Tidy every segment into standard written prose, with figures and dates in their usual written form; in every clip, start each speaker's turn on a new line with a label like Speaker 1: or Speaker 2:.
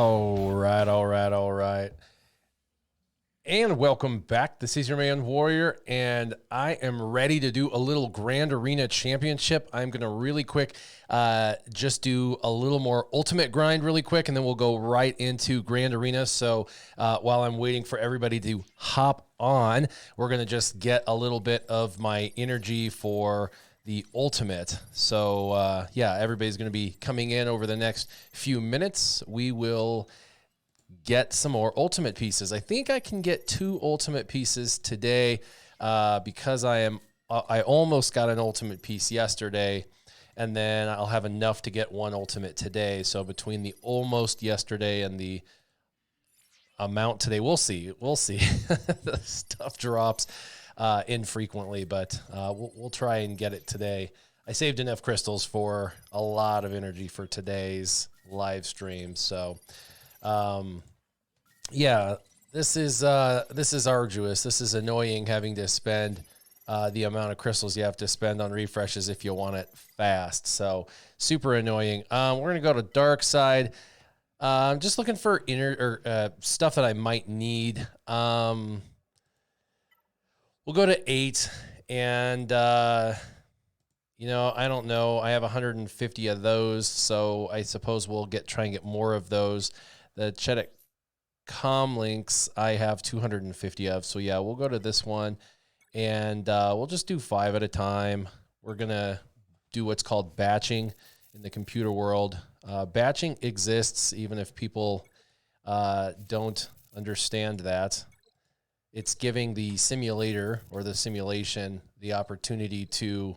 Speaker 1: All right, all right, all right. And welcome back. This is your man Warrior, and I am ready to do a little Grand Arena Championship. I'm going to really quick just do a little more ultimate grind really quick, and then we'll go right into Grand Arena. So while I'm waiting for everybody to hop on, we're going to just get a little bit of my energy for the ultimate. So yeah, everybody's going to be coming in over the next few minutes. We will get some more ultimate pieces. I think I can get 2 ultimate pieces today because I almost got an ultimate piece yesterday, and then I'll have enough to get 1 ultimate today. So between the almost yesterday and the amount today, we'll see. We'll see. The stuff drops infrequently, but we'll try and get it today. I saved enough crystals for a lot of energy for today's live stream. So yeah, this is arduous. This is annoying having to spend the amount of crystals you have to spend on refreshes if you want it fast. So super annoying. We're gonna go to dark side. I'm just looking for stuff that I might need. We'll go to 8, and you know, I don't know. I have 150 of those, so I suppose we'll try and get more of those. The Chedic Com links I have 250 of, so yeah, we'll go to this one, and we'll just do 5 at a time. We're gonna do what's called batching in the computer world. Batching exists even if people don't understand that. It's giving the simulator or the simulation the opportunity to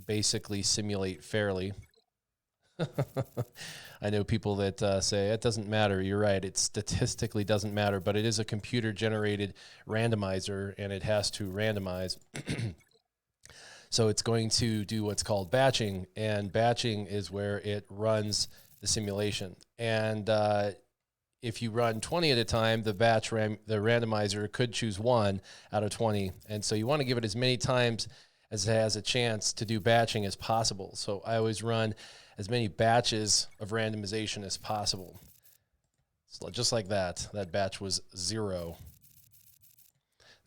Speaker 1: basically simulate fairly. I know people that say it doesn't matter. You're right. It statistically doesn't matter, but it is a computer-generated randomizer, and it has to randomize. So it's going to do what's called batching, and batching is where it runs the simulation. And if you run 20 at a time, the randomizer could choose 1 out of 20. And so you want to give it as many times as it has a chance to do batching as possible. So I always run as many batches of randomization as possible. So just like that, that batch was 0.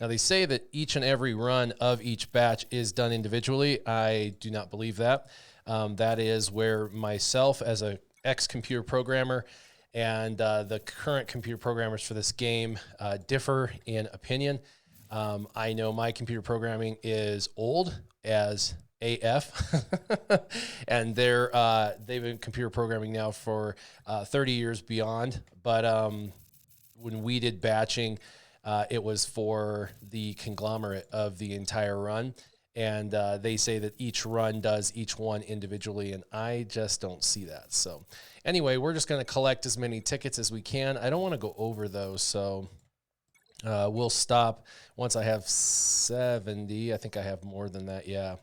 Speaker 1: Now they say that each and every run of each batch is done individually. I do not believe that. That is where myself as a ex-computer programmer and the current computer programmers for this game differ in opinion. I know my computer programming is old as AF, and they've been computer programming now for 30 years beyond. But when we did batching, it was for the conglomerate of the entire run. And they say that each run does each one individually, and I just don't see that. So anyway, we're just going to collect as many tickets as we can. I don't want to go over those, so we'll stop once I have 70. I think I have more than that, yeah.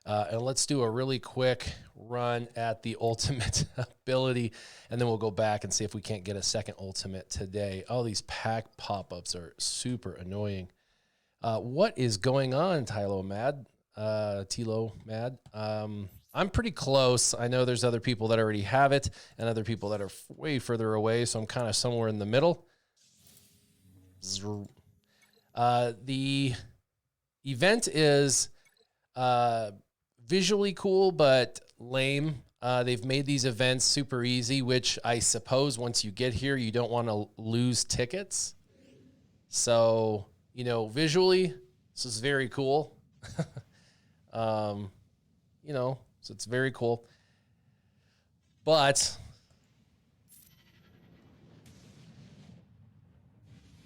Speaker 1: And let's do a really quick run at the ultimate ability, and then we'll go back and see if we can't get a second ultimate today. Oh, these pack pop-ups are super annoying. What is going on, Tilo Mad? I'm pretty close. I know there's other people that already have it and other people that are way further away, so I'm kind of somewhere in the middle. The event is visually cool but lame. They've made these events super easy, which I suppose once you get here, you don't want to lose tickets. So, you know, visually, this is very cool. You know, so it's very cool. But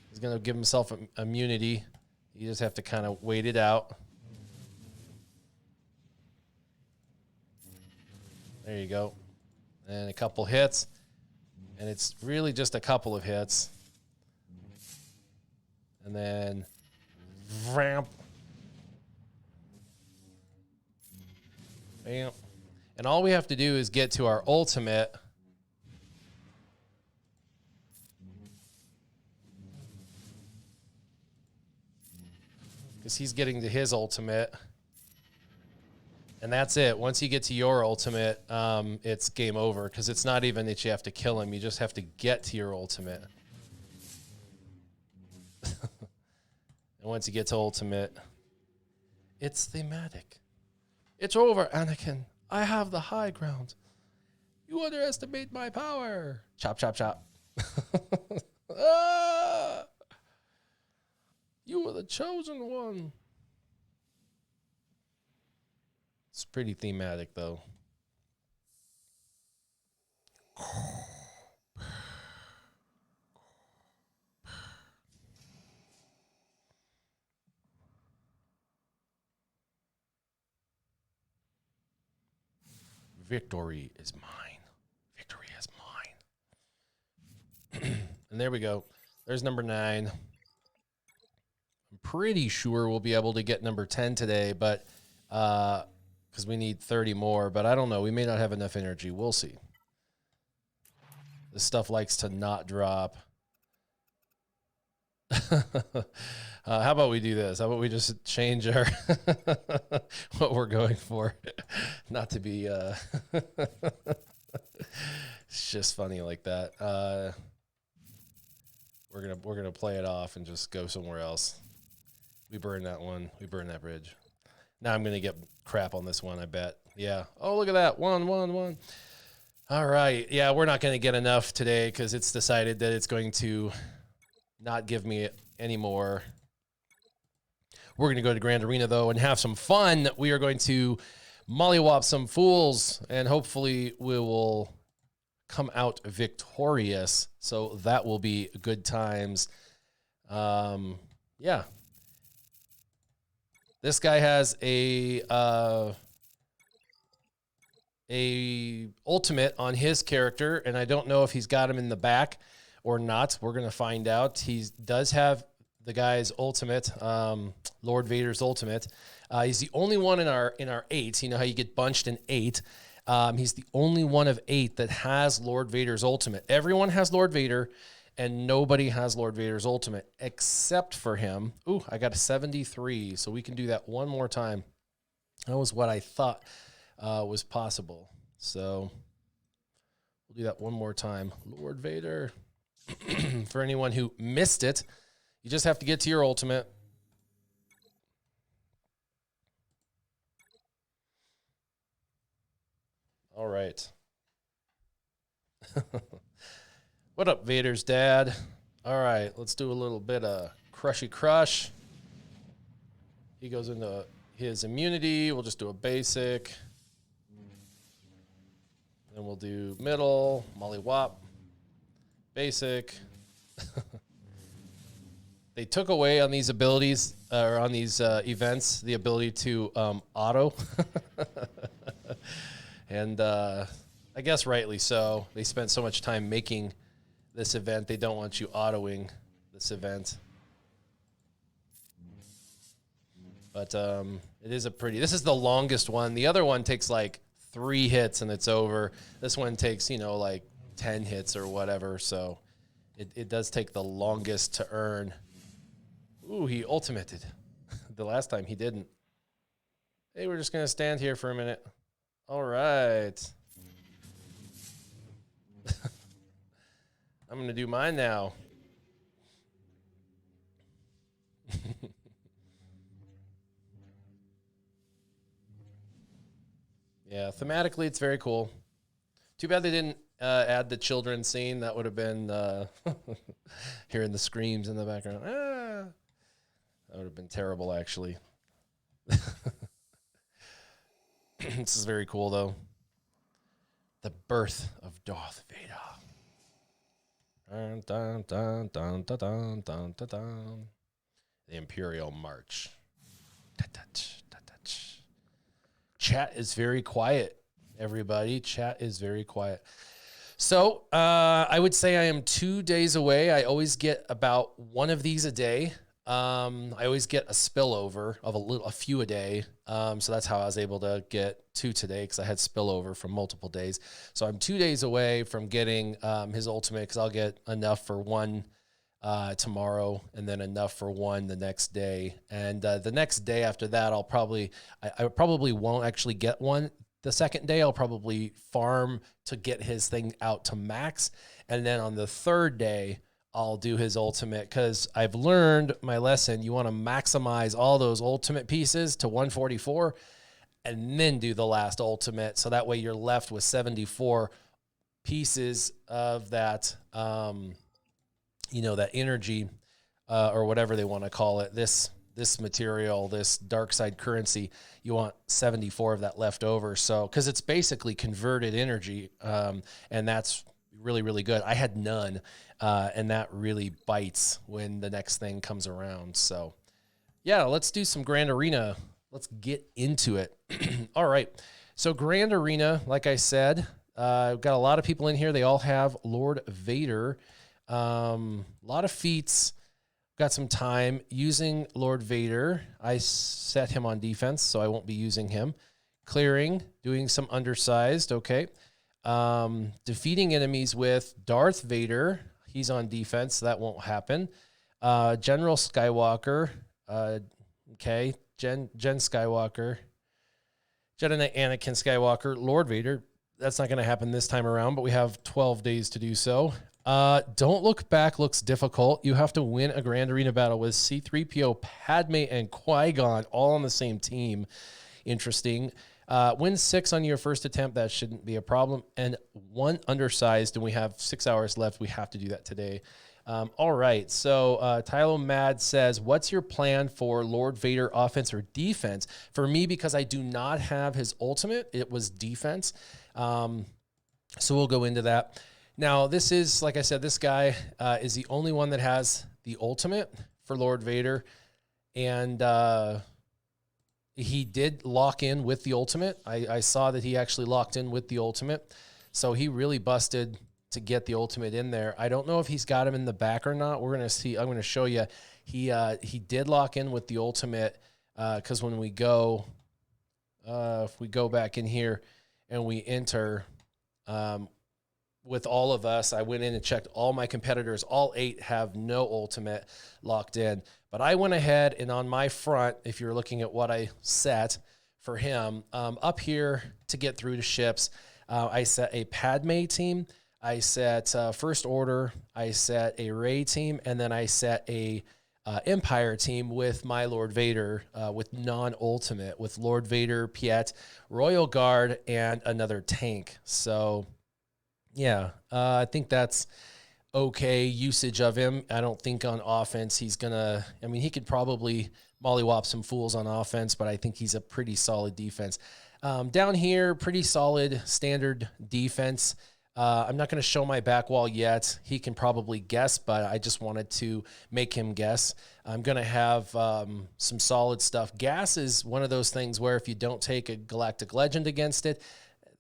Speaker 1: he's going to give himself immunity. You just have to kind of wait it out. There you go. And a couple hits. And it's really just a couple of hits. And then ramp. Bam. And all we have to do is get to our ultimate. Because he's getting to his ultimate. And that's it. Once you get to your ultimate, it's game over, because it's not even that you have to kill him. You just have to get to your ultimate. And once you get to ultimate, it's thematic. It's over, Anakin. I have the high ground. You underestimate my power. Chop, chop, chop. Ah! You were the chosen one. It's pretty thematic, though. Victory is mine. Victory is mine. And there we go. There's number 9. I'm pretty sure we'll be able to get number 10 today, but because we need 30 more, but I don't know. We may not have enough energy. We'll see. This stuff likes to not drop. How about we do this? How about we just change our what we're going for? Not to be it's just funny like that. We're gonna play it off and just go somewhere else. We burn that one. We burn that bridge. Now I'm gonna get crap on this one, I bet. Yeah. Oh, look at that. 1, 1, 1. All right. Yeah, we're not gonna get enough today because it's decided that it's going to not give me any more. We're going to go to Grand Arena, though, and have some fun. We are going to mollywop some fools, and hopefully we will come out victorious. So that will be good times. Yeah. This guy has a ultimate on his character, and I don't know if he's got him in the back or not. We're going to find out. He does have the guy's ultimate, Lord Vader's ultimate. He's the only one in our 8. You know how you get bunched in 8. He's the only one of 8 that has Lord Vader's ultimate. Everyone has Lord Vader, and nobody has Lord Vader's ultimate except for him. Ooh, I got a 73, so we can do that one more time. That was what I thought was possible. So we'll do that one more time. Lord Vader. For anyone who missed it, you just have to get to your ultimate. All right. What up, Vader's dad? All right, let's do a little bit of crushy crush. He goes into his immunity. We'll just do a basic. Then we'll do middle, mollywop, basic. They took away on these abilities, or on these events, the ability to auto. And I guess rightly so. They spent so much time making this event, they don't want you autoing this event. But it is this is the longest one. The other one takes like 3 hits and it's over. This one takes, like 10 hits or whatever. So it does take the longest to earn. Ooh, he ultimated. The last time he didn't. Hey, we're just going to stand here for a minute. All right. I'm going to do mine now. Yeah, thematically, it's very cool. Too bad they didn't add the children scene. That would have been hearing the screams in the background. Ah. That would have been terrible, actually. This is very cool, though. The birth of Darth Vader. Dun, dun, dun, dun, dun, dun, dun, dun, dun. The Imperial March. Chat is very quiet, everybody. Chat is very quiet. So I would say I am 2 days away. I always get about one of these a day. I always get a spillover of a few a day. So that's how I was able to get 2 today, because I had spillover from multiple days. So I'm 2 days away from getting his ultimate, because I'll get enough for one tomorrow, and then enough for one the next day. And the next day after that, I probably won't actually get one. The second day, I'll probably farm to get his thing out to max. And then on the third day, I'll do his ultimate, because I've learned my lesson. You want to maximize all those ultimate pieces to 144 and then do the last ultimate. So that way you're left with 74 pieces of that, that energy, or whatever they want to call it. This material, this dark side currency, you want 74 of that left over. So, because it's basically converted energy, and that's really, really good. I had none, and that really bites when the next thing comes around. So, yeah, let's do some Grand Arena. Let's get into it. All right. So, Grand Arena, like I said, I've got a lot of people in here. They all have Lord Vader. A lot of feats. Got some time using Lord Vader. I set him on defense, so I won't be using him. Clearing, doing some undersized. Okay. Defeating enemies with Darth Vader. He's on defense, so that won't happen. General Skywalker. Okay. Jen Skywalker. Jedi Anakin Skywalker. Lord Vader. That's not going to happen this time around, but we have 12 days to do so. Don't Look Back looks difficult. You have to win a Grand Arena battle with C-3PO, Padme, and Qui-Gon all on the same team. Interesting. Win 6 on your first attempt. That shouldn't be a problem. And 1 undersized, and we have 6 hours left. We have to do that today. All right. So Tylo Mad says, what's your plan for Lord Vader, offense or defense? For me, because I do not have his ultimate, it was defense. So we'll go into that. Now, this is, like I said, this guy is the only one that has the ultimate for Lord Vader. And he did lock in with the ultimate. I saw that he actually locked in with the ultimate. So he really busted to get the ultimate in there. I don't know if he's got him in the back or not. We're going to see. I'm going to show you. He did lock in with the ultimate, because when we go, if we go back in here and we enter, with all of us, I went in and checked all my competitors. All 8 have no ultimate locked in. But I went ahead and on my front, if you're looking at what I set for him, up here to get through to ships, I set a Padme team. I set First Order. I set a Rey team. And then I set a Empire team with my Lord Vader, with non-ultimate, with Lord Vader, Piet, Royal Guard, and another tank. So, yeah, I think that's okay usage of him. I don't think on offense he's going to – I mean, he could probably mollywop some fools on offense, but I think he's a pretty solid defense. Down here, pretty solid standard defense. I'm not going to show my back wall yet. He can probably guess, but I just wanted to make him guess. I'm going to have some solid stuff. Gas is one of those things where if you don't take a Galactic Legend against it,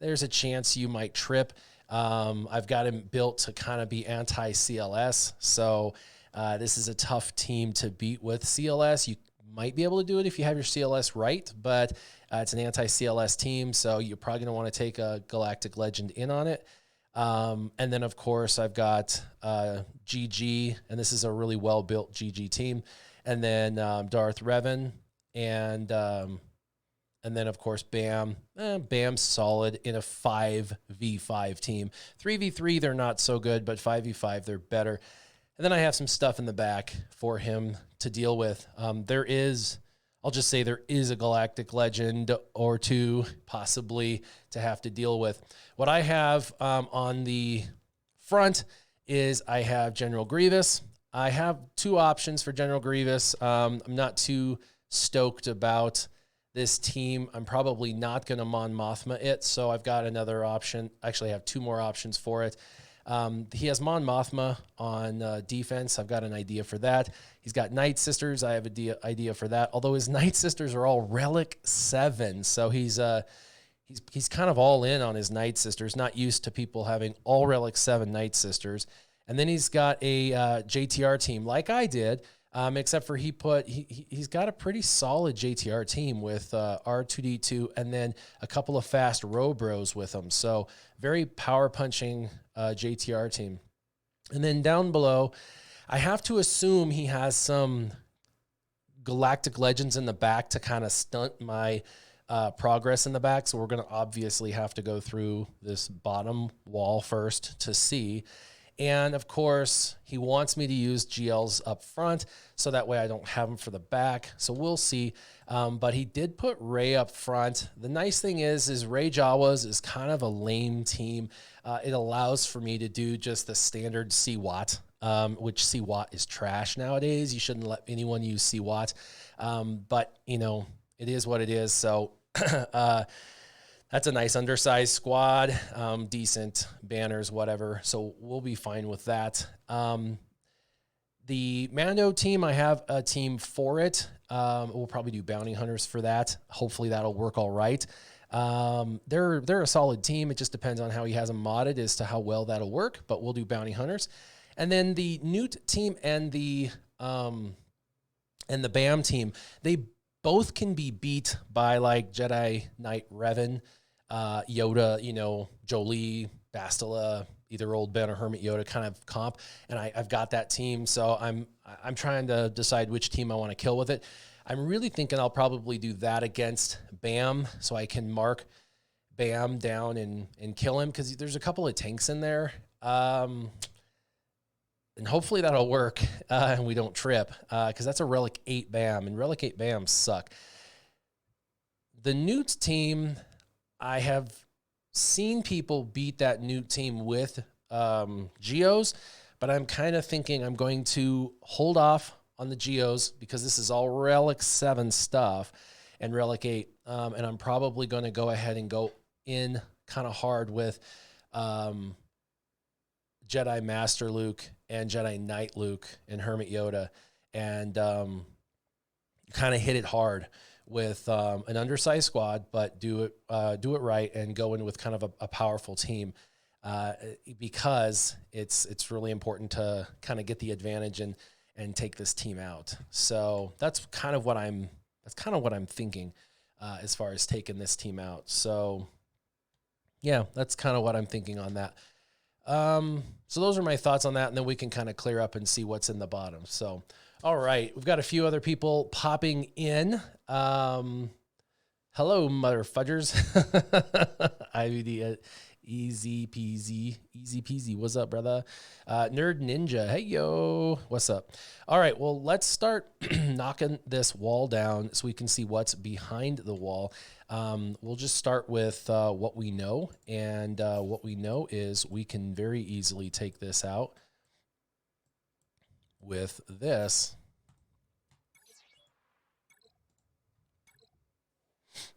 Speaker 1: there's a chance you might trip. I've got him built to kind of be anti-CLS, so this is a tough team to beat with CLS. You might be able to do it if you have your CLS right, but it's an anti-CLS team, so you're probably going to want to take a Galactic Legend in on it. And then, of course, I've got GG, and this is a really well-built GG team, and then Darth Revan, and then, of course, Bam. Bam's solid in a 5v5 team. 3v3, they're not so good, but 5v5, they're better. And then I have some stuff in the back for him to deal with. I'll just say there is a Galactic Legend or 2 possibly to have to deal with. What I have on the front is I have General Grievous. I have 2 options for General Grievous. I'm not too stoked about this team. I'm probably not going to Mon Mothma it, so I've got another option. Actually, I have 2 more options for it. He has Mon Mothma on defense. I've got an idea for that. He's got Night Sisters. I have an idea for that, although his Night Sisters are all Relic 7, so he's kind of all in on his Night Sisters, not used to people having all Relic 7 Night Sisters. And then he's got a JTR team like I did, except for he's got a pretty solid JTR team with R2D2 and then a couple of fast Robros with him. So very power punching JTR team. And then down below, I have to assume he has some Galactic Legends in the back to kind of stunt my progress in the back. So we're going to obviously have to go through this bottom wall first to see. And of course, he wants me to use GLs up front, so that way I don't have them for the back. So we'll see. But he did put Ray up front. The nice thing is Ray Jawas is kind of a lame team. It allows for me to do just the standard C-Watt, which C-Watt is trash nowadays. You shouldn't let anyone use C-Watt. But, you know, it is what it is. So that's a nice undersized squad, decent banners, whatever. So we'll be fine with that. The Mando team, I have a team for it. We'll probably do bounty hunters for that. Hopefully that'll work all right. They're a solid team. It just depends on how he has them modded as to how well that'll work, but we'll do bounty hunters. And then the Newt team and the BAM team, they both can be beat by like Jedi Knight Revan, Yoda, you know, Jolie, Bastila, either Old Ben or Hermit Yoda kind of comp. And I've got that team. So I'm trying to decide which team I want to kill with it. I'm really thinking I'll probably do that against BAM so I can mark BAM down and kill him, because there's a couple of tanks in there. And hopefully that'll work and we don't trip, because that's a Relic 8 BAM, and Relic 8 BAM suck. The Newt team, I have seen people beat that Newt team with Geos, but I'm kind of thinking I'm going to hold off on the Geos because this is all Relic 7 stuff and Relic 8. And I'm probably going to go ahead and go in kind of hard with Jedi Master Luke and Jedi Knight Luke and Hermit Yoda, and kind of hit it hard with an undersized squad, but do it right and go in with kind of a powerful team, because it's really important to kind of get the advantage and take this team out. So that's kind of what I'm thinking as far as taking this team out. So yeah, that's kind of what I'm thinking on that. So those are my thoughts on that, and then we can kind of clear up and see what's in the bottom. So, all right, we've got a few other people popping in. Hello, mother fudgers. IVD, easy peasy. What's up, brother? Nerd Ninja, hey yo, what's up? All right, well, let's start knocking this wall down so we can see what's behind the wall. We'll just start with what we know, and what we know is we can very easily take this out with this.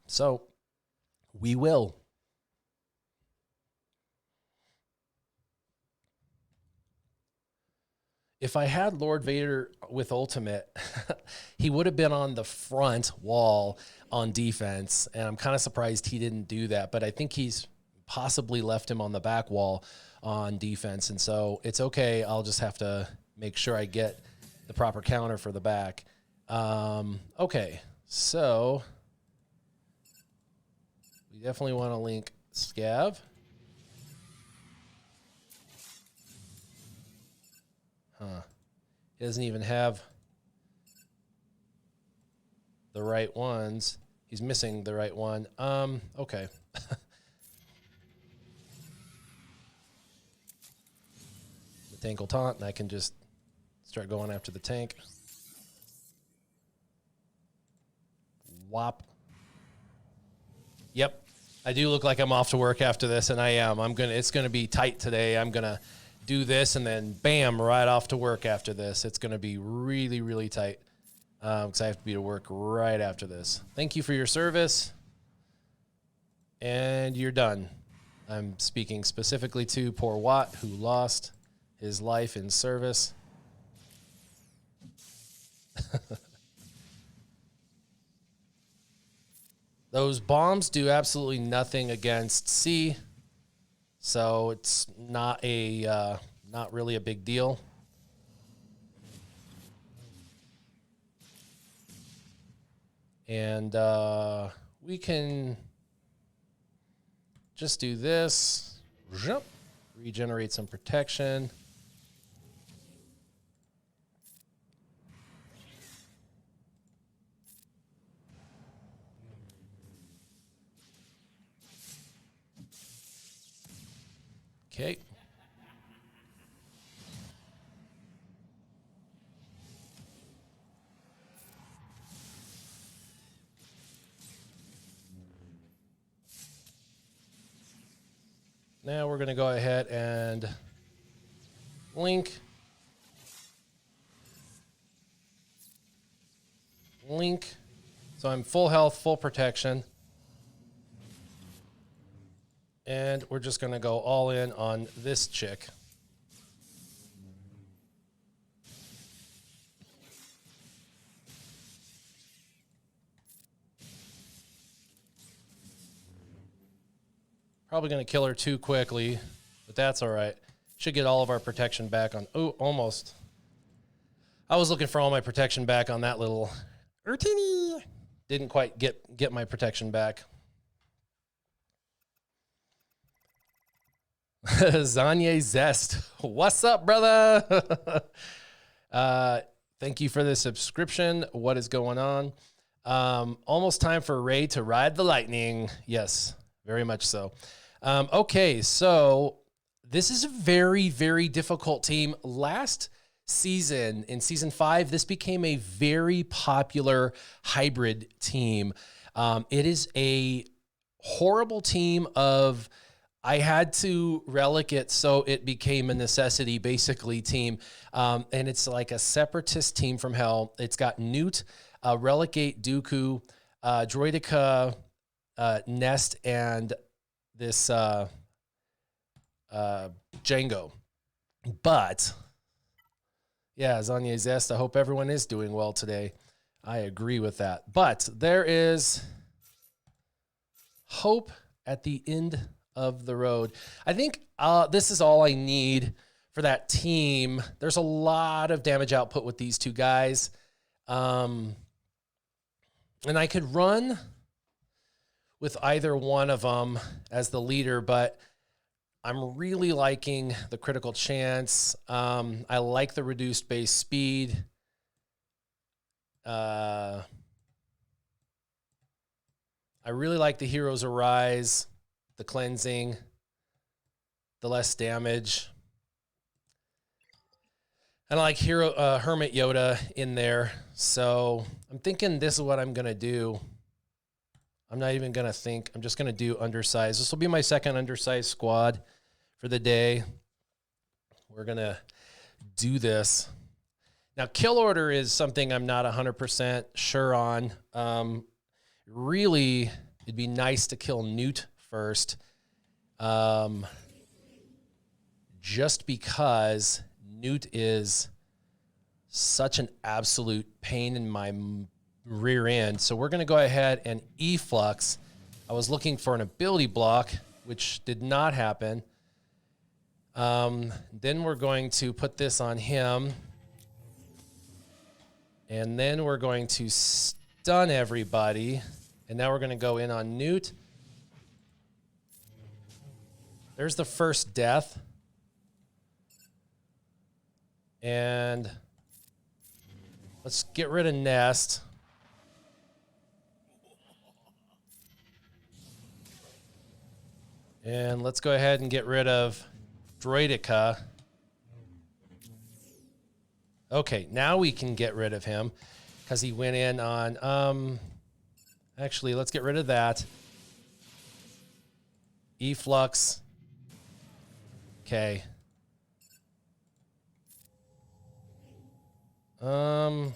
Speaker 1: So we will. If I had Lord Vader with Ultimate, he would have been on the front wall on defense, and I'm kind of surprised he didn't do that, but I think he's possibly left him on the back wall on defense, and so it's okay. I'll just have to make sure I get the proper counter for the back. Okay, so we definitely want to link Scav. Huh. He doesn't even have the right ones. He's missing the right one. Okay. The tank will taunt, and I can just start going after the tank. Whop. Yep. I do look like I'm off to work after this, and I am. It's gonna be tight today. I'm gonna do this and then bam, right off to work after this. It's going to be really, really tight because I have to be to work right after this. Thank you for your service. And you're done. I'm speaking specifically to poor Watt, who lost his life in service. Those bombs do absolutely nothing against C. So it's not really a big deal. And we can just do this. Regenerate some protection. Okay. Now we're going to go ahead and link. So I'm full health, full protection. And we're just going to go all in on this chick. Probably going to kill her too quickly, but that's all right. Should get all of our protection back on. Oh, almost. I was looking for all my protection back on that little Urtini. Didn't quite get my protection back. Zanye Zest. What's up, brother? Thank you for the subscription. What is going on? Almost time for Ray to ride the lightning. Yes, very much so. Okay, so this is a very, very difficult team. Last season, in season 5, this became a very popular hybrid team. It is a horrible team of, I had to relic it so it became a necessity, basically, team. And it's like a separatist team from hell. It's got Newt, Relegate, Dooku, Droidica, Nest, and this Django. But yeah, Zanye Zest, I hope everyone is doing well today. I agree with that. But there is hope at the end of the road. I think this is all I need for that team. There's a lot of damage output with these two guys. And I could run with either one of them as the leader, but I'm really liking the critical chance. I like the reduced base speed. I really like the Heroes Arise, the cleansing, the less damage. And I like Hermit Yoda in there. So I'm thinking this is what I'm going to do. I'm not even going to think. I'm just going to do Undersized. This will be my second Undersized squad for the day. We're going to do this. Now, kill order is something I'm not 100% sure on. Really, it'd be nice to kill Newt first. Just because Newt is such an absolute pain in my rear end. So we're going to go ahead and efflux. I was looking for an ability block, which did not happen. Then we're going to put this on him. And then we're going to stun everybody. And now we're going to go in on Newt. There's the first death. And let's get rid of Nest. And let's go ahead and get rid of Droidica. Okay, now we can get rid of him because he went in on... actually, let's get rid of that. Efflux. Okay. Not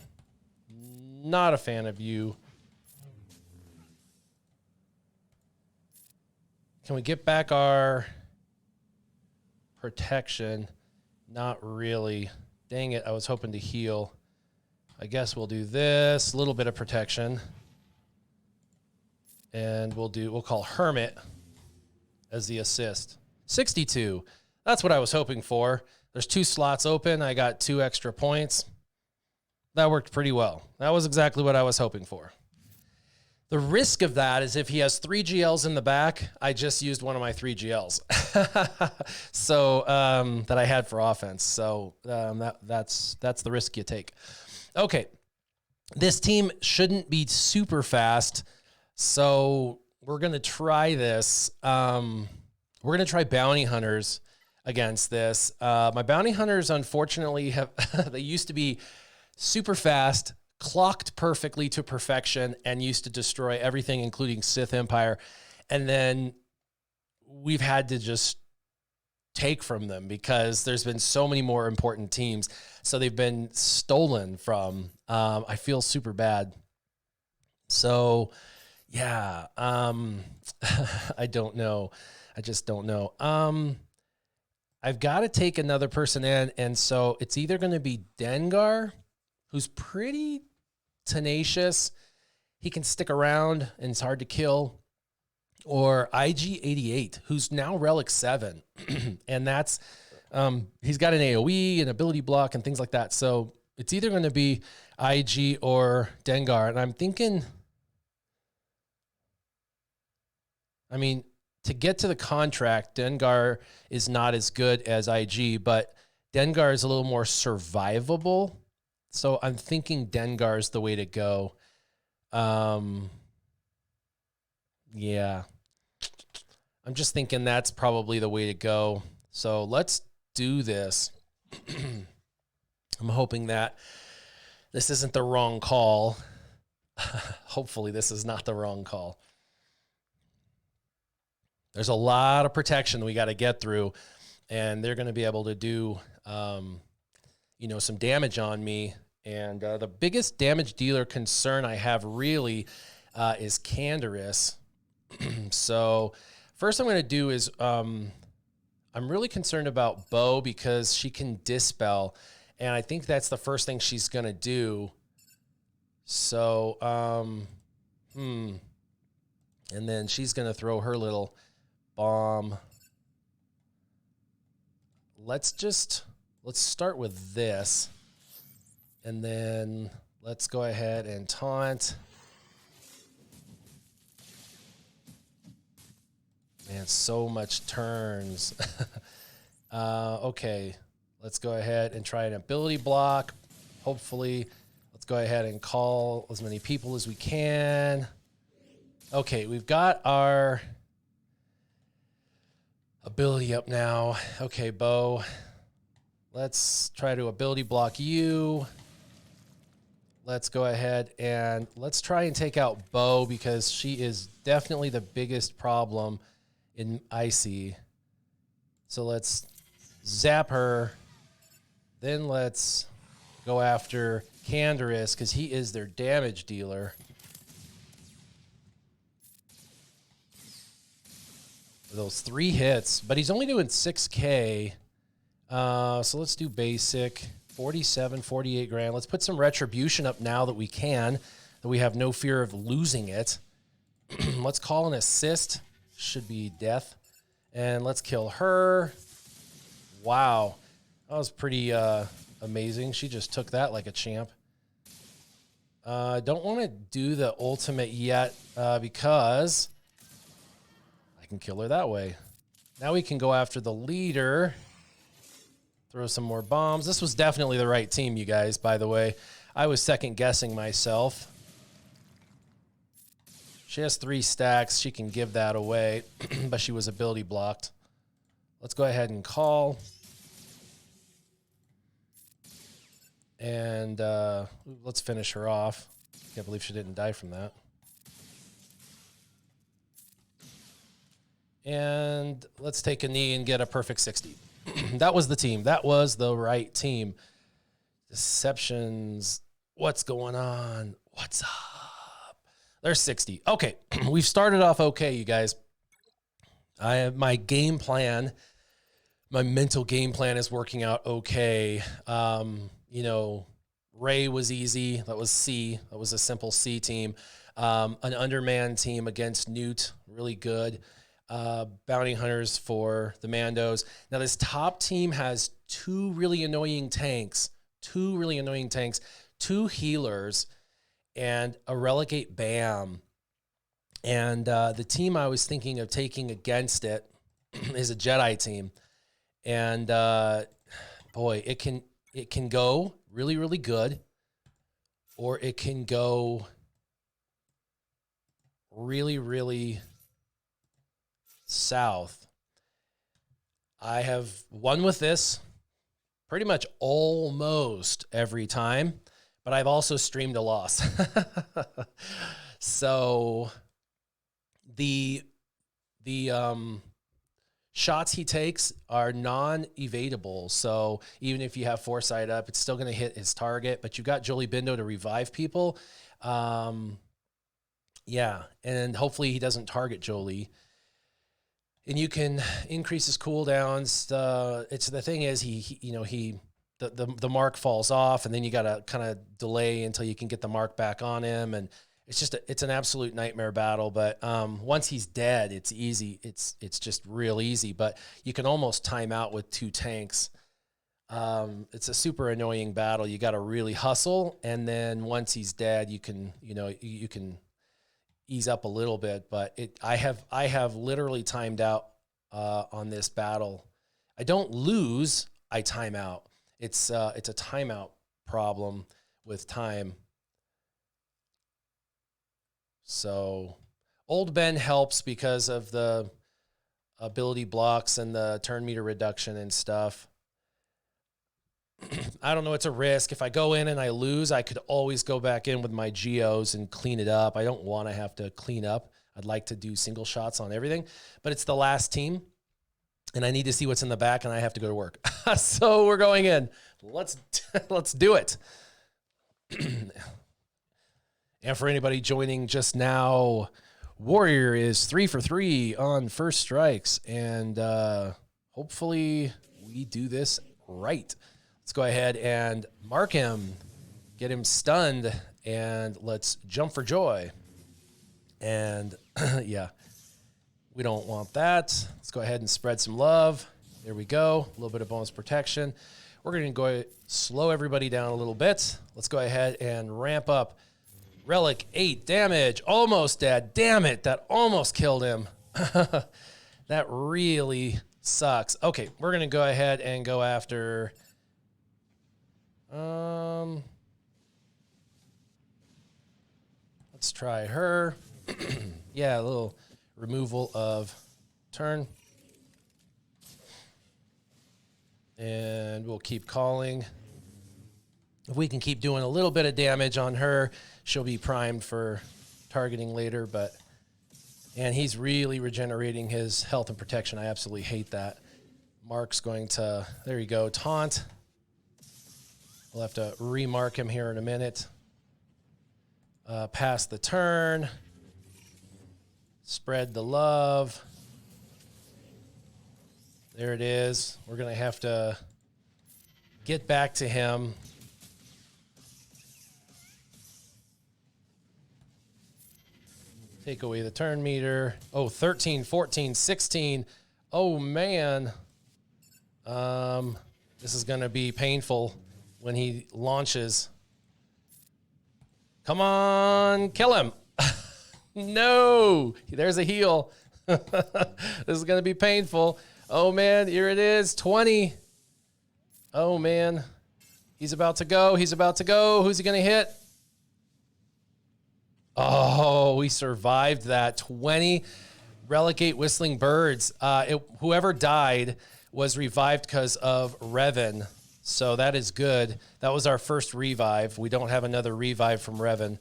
Speaker 1: a fan of you. Can we get back our protection? Not really. Dang it, I was hoping to heal. I guess we'll do this, a little bit of protection. And we'll call Hermit as the assist. 62. That's what I was hoping for. There's 2 slots open. I got 2 extra points. That worked pretty well. That was exactly what I was hoping for. The risk of that is if he has 3 GLs in the back, I just used one of my 3 GLs. So that I had for offense. So that's the risk you take. Okay. This team shouldn't be super fast. So we're going to try this. We're going to try bounty hunters. against this. My bounty hunters, unfortunately, have they used to be super fast, clocked perfectly to perfection, and used to destroy everything, including Sith Empire. And then we've had to just take from them because there's been so many more important teams. So they've been stolen from. I feel super bad. So yeah, I don't know. I just don't know. I've got to take another person in. And so it's either going to be Dengar, who's pretty tenacious. He can stick around and it's hard to kill, or IG-88, who's now Relic 7. And that's, he's got an AoE, an ability block, and things like that. So it's either going to be IG or Dengar. And I'm thinking, I mean, to get to the contract, Dengar is not as good as IG, but Dengar is a little more survivable. So I'm thinking Dengar is the way to go. Yeah. I'm just thinking that's probably the way to go. So let's do this. I'm hoping that this isn't the wrong call. Hopefully this is not the wrong call. There's a lot of protection we got to get through, and they're going to be able to do, some damage on me. And the biggest damage dealer concern I have really is Canderous. So first I'm going to do is I'm really concerned about Bo because she can dispel, and I think that's the first thing she's going to do. So, and then she's going to throw her little bomb. Let's start with this, and then let's go ahead and taunt. Man, so much turns. Okay, let's go ahead and try an ability block. Hopefully, let's go ahead and call as many people as we can. Okay, we've got our ability up now. Okay, Bo. Let's try to ability block you. Let's go ahead and let's try and take out Bo because she is definitely the biggest problem in Icy. So let's zap her. Then let's go after Canderous because he is their damage dealer. Those 3 hits, but he's only doing 6K. So let's do basic. 47, 48 grand. Let's put some retribution up now that we can, that we have no fear of losing it. Let's call an assist. Should be death. And let's kill her. Wow. That was pretty amazing. She just took that like a champ. Don't want to do the ultimate yet because I can kill her that way. Now we can go after the leader. Throw some more bombs. This was definitely the right team, you guys, by the way. I was second guessing myself. She has 3 stacks. She can give that away, but she was ability blocked. Let's go ahead and call. And let's finish her off. Can't believe she didn't die from that. And let's take a knee and get a perfect 60. That was the team. That was the right team. Deceptions. What's going on? What's up? There's 60. Okay. We've started off okay, you guys. I have my game plan. My mental game plan is working out okay. Ray was easy. That was C. That was a simple C team. An underman team against Newt. Really good. Bounty hunters for the Mandos. Now this top team has 2 really annoying tanks, 2 healers, and a relegate BAM. And the team I was thinking of taking against it is a Jedi team. And boy, it can go really, really good, or it can go really, really south. I have won with this pretty much almost every time, but I've also streamed a loss. So the shots he takes are non-evadable. So even if you have foresight up, it's still going to hit his target, but you've got Jolie Bindo to revive people. Yeah, and hopefully he doesn't target Jolie. And you can increase his cooldowns. The thing is the mark falls off, and then you got to kind of delay until you can get the mark back on him, and it's an absolute nightmare battle. But once he's dead, it's easy. It's just real easy. But you can almost time out with 2 tanks. It's a super annoying battle. You got to really hustle, and then once he's dead, you can ease up a little bit. But I have literally timed out on this battle. I don't lose. I time out. It's a timeout problem with time. So old Ben helps because of the ability blocks and the turn meter reduction and stuff. I don't know. It's a risk. If I go in and I lose, I could always go back in with my geos and clean it up. I don't want to have to clean up. I'd like to do single shots on everything, but it's the last team and I need to see what's in the back and I have to go to work. So we're going in. Let's do it. And for anybody joining just now, Warrior is 3 for 3 on first strikes, and hopefully we do this right. Let's go ahead and mark him, get him stunned, and let's jump for joy. And yeah, we don't want that. Let's go ahead and spread some love. There we go. A little bit of bonus protection. We're going to go slow everybody down a little bit. Let's go ahead and ramp up. Relic 8 damage. Almost dead. Damn it. That almost killed him. That really sucks. Okay, we're going to go ahead and go after... let's try her. Yeah, a little removal of turn. And we'll keep calling. If we can keep doing a little bit of damage on her, she'll be primed for targeting later. And he's really regenerating his health and protection. I absolutely hate that. Mark's going to, there you go, taunt. We'll have to remark him here in a minute. Pass the turn. Spread the love. There it is. We're going to have to get back to him. Take away the turn meter. Oh, 13, 14, 16. Oh, man. This is going to be painful when he launches. Come on, kill him. No, there's a heal. This is going to be painful. Oh, man, here it is, 20. Oh, man. He's about to go. He's about to go. Who's he going to hit? Oh, we survived that. 20. Relegate Whistling Birds. Whoever died was revived because of Revan. So that is good. That was our first revive. We don't have another revive from Revan.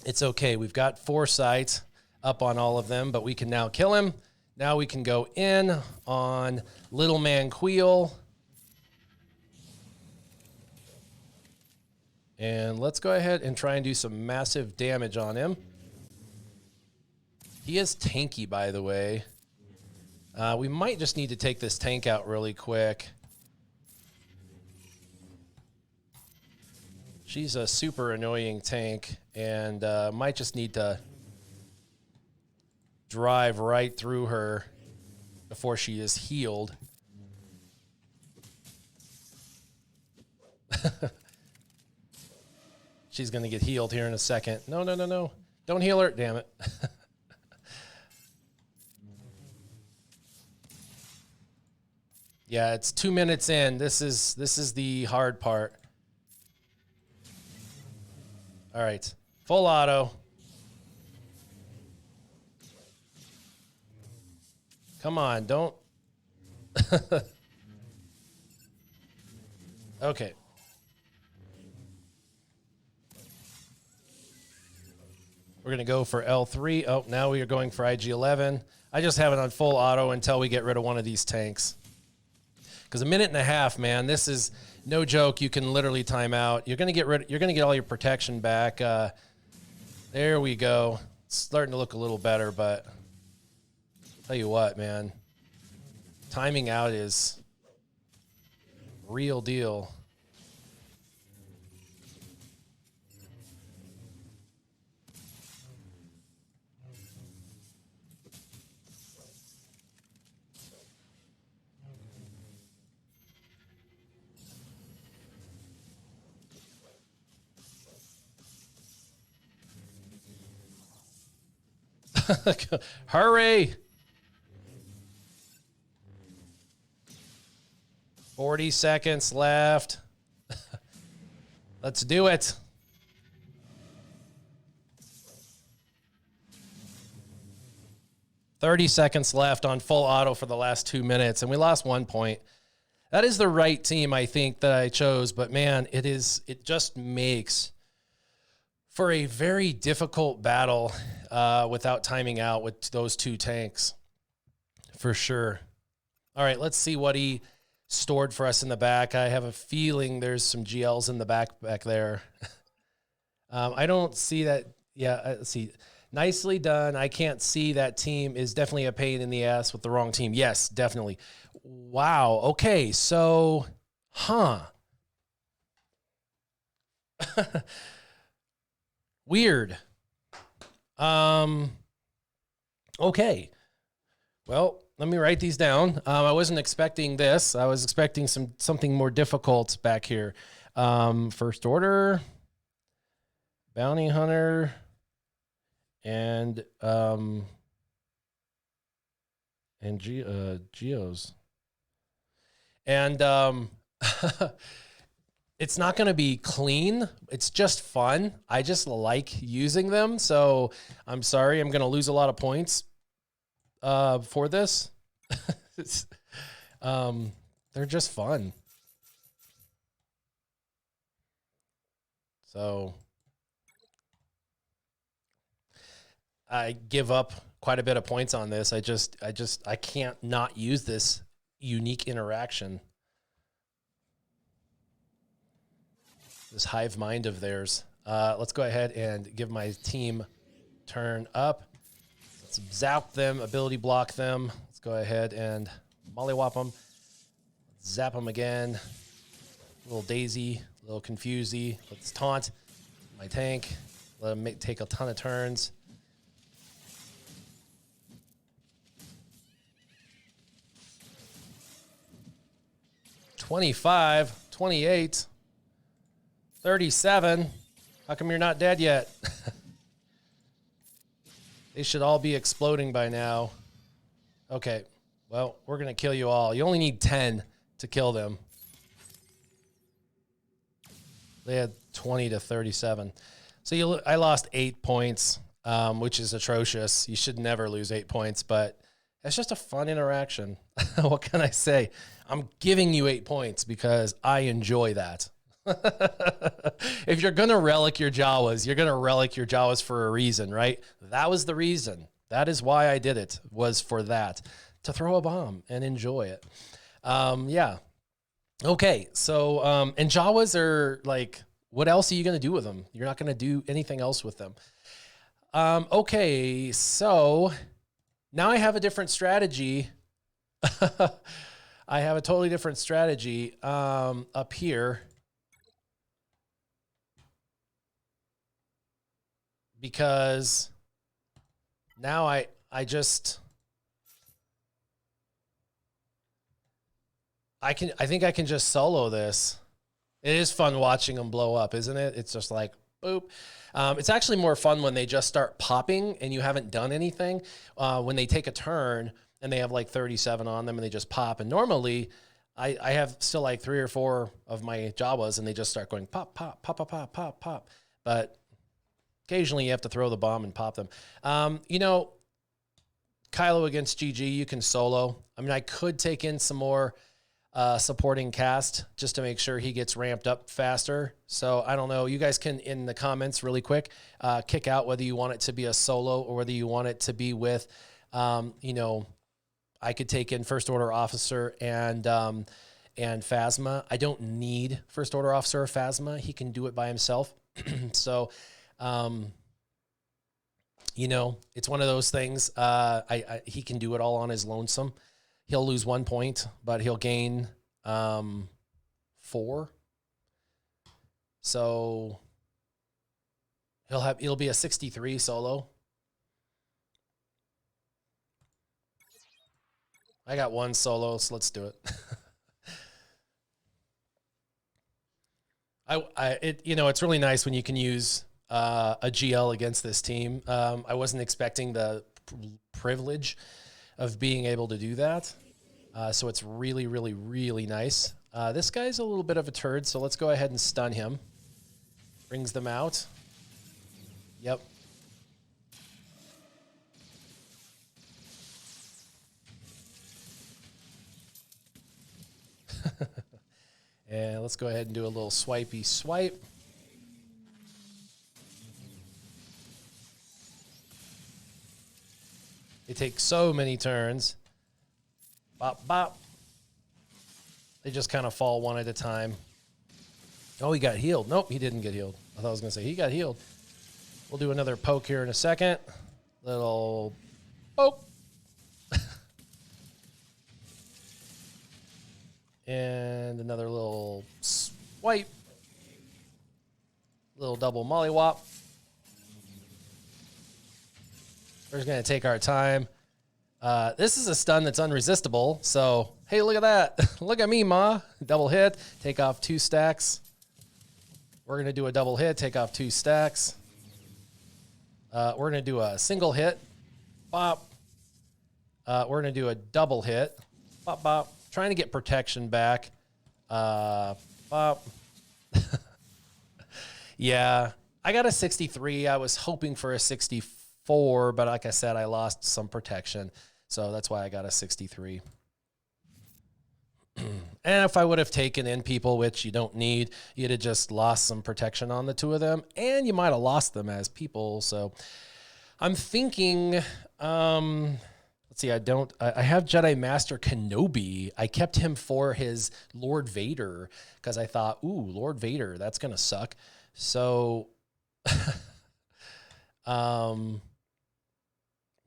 Speaker 1: It's okay. We've got foresight up on all of them, but we can now kill him. Now we can go in on Little Man Queel. And let's go ahead and try and do some massive damage on him. He is tanky, by the way. We might just need to take this tank out really quick. She's a super annoying tank, and might just need to drive right through her before she is healed. She's going to get healed here in a second. No, no, no, no. Don't heal her. Damn it. Yeah, it's 2 minutes in. This is the hard part. All right. Full auto. Come on, don't Okay. We're going to go for L3. Oh, now we are going for IG11. I just have it on full auto until we get rid of one of these tanks. Because a minute and a half, man, this is no joke. You can literally time out. You're going to get all your protection back. There we go. It's starting to look a little better, but I'll tell you what, man. Timing out is real deal. Hurry! 40 seconds left. Let's do it. $30 seconds left on full auto for the last 2 minutes, and we lost 1 point. That is the right team, I think, that I chose, but man, it just makes for a very difficult battle without timing out with those two tanks, for sure. All right, let's see what he stored for us in the back. I have a feeling there's some GLs in the back there. I don't see that. Yeah, let's see. Nicely done. I can't see that team is definitely a pain in the ass with the wrong team. Yes, definitely. Wow. Okay, so, weird. Okay. Well, let me write these down. I wasn't expecting this. I was expecting something more difficult back here. First order, bounty hunter, and geos. And it's not going to be clean. It's just fun. I just like using them. So I'm sorry, I'm going to lose a lot of points for this. They're just fun. So I give up quite a bit of points on this. I can't not use this unique interaction. This hive mind of theirs. Let's go ahead and give my team turn up. Let's zap them, ability block them. Let's go ahead and mollywop them. Zap them again. A little daisy, a little confusey. Let's taunt my tank. Let them take a ton of turns. $25, $28, $37. How come you're not dead yet? They should all be exploding by now. Okay, well, we're going to kill you all. You only need 10 to kill them. They had 20 to 37. So I lost 8 points, which is atrocious. You should never lose 8 points, but it's just a fun interaction. What can I say? I'm giving you 8 points because I enjoy that. If you're going to relic your Jawas, you're going to relic your Jawas for a reason, right? That was the reason. That is why I did it, was for that, to throw a bomb and enjoy it. Yeah. Okay. So, and Jawas are like, what else are you going to do with them? You're not going to do anything else with them. Okay. So now I have a different strategy. I have a totally different strategy up here. Because now I think I can just solo this. It is fun watching them blow up, isn't it? It's just like, boop. It's actually more fun when they just start popping and you haven't done anything. When they take a turn and they have like 37 on them and they just pop. And normally I have still like 3 or 4 of my Jawas and they just start going pop, pop, pop, pop, pop, pop, pop. But occasionally you have to throw the bomb and pop them. You know, Kylo against GG, you can solo. I mean, I could take in some more supporting cast just to make sure he gets ramped up faster. So I don't know. You guys can, in the comments really quick, kick out whether you want it to be a solo or whether you want it to be with, you know, I could take in First Order Officer and Phasma. I don't need First Order Officer or Phasma. He can do it by himself. So, you know, it's one of those things. He can do it all on his lonesome. He'll lose 1 point, but he'll gain 4. So it'll be a 63 solo. I got 1 solo, so let's do it. You know, it's really nice when you can use a GL against this team. I wasn't expecting the privilege of being able to do that. So it's really, really, really nice. This guy's a little bit of a turd, so let's go ahead and stun him. Brings them out. Yep. And let's go ahead and do a little swipey swipe. They take so many turns. Bop, bop. They just kind of fall one at a time. Oh, he got healed. Nope, he didn't get healed. I thought I was going to say he got healed. We'll do another poke here in a second. Little poke. And another little swipe. Little double mollywop. We're just going to take our time. This is a stun that's unresistible. So, hey, look at that. Look at me, Ma. Double hit. Take off 2 stacks. We're going to do a double hit. Take off 2 stacks. We're going to do a single hit. Bop. We're going to do a double hit. Bop, bop. Trying to get protection back. Bop. Yeah. I got a 63. I was hoping for a 64, but like I said, I lost some protection. So that's why I got a 63. And if I would have taken in people, which you don't need, you'd have just lost some protection on the 2 of them, and you might have lost them as people. So I'm thinking, let's see, I have Jedi Master Kenobi. I kept him for his Lord Vader because I thought, ooh, Lord Vader, that's going to suck. So,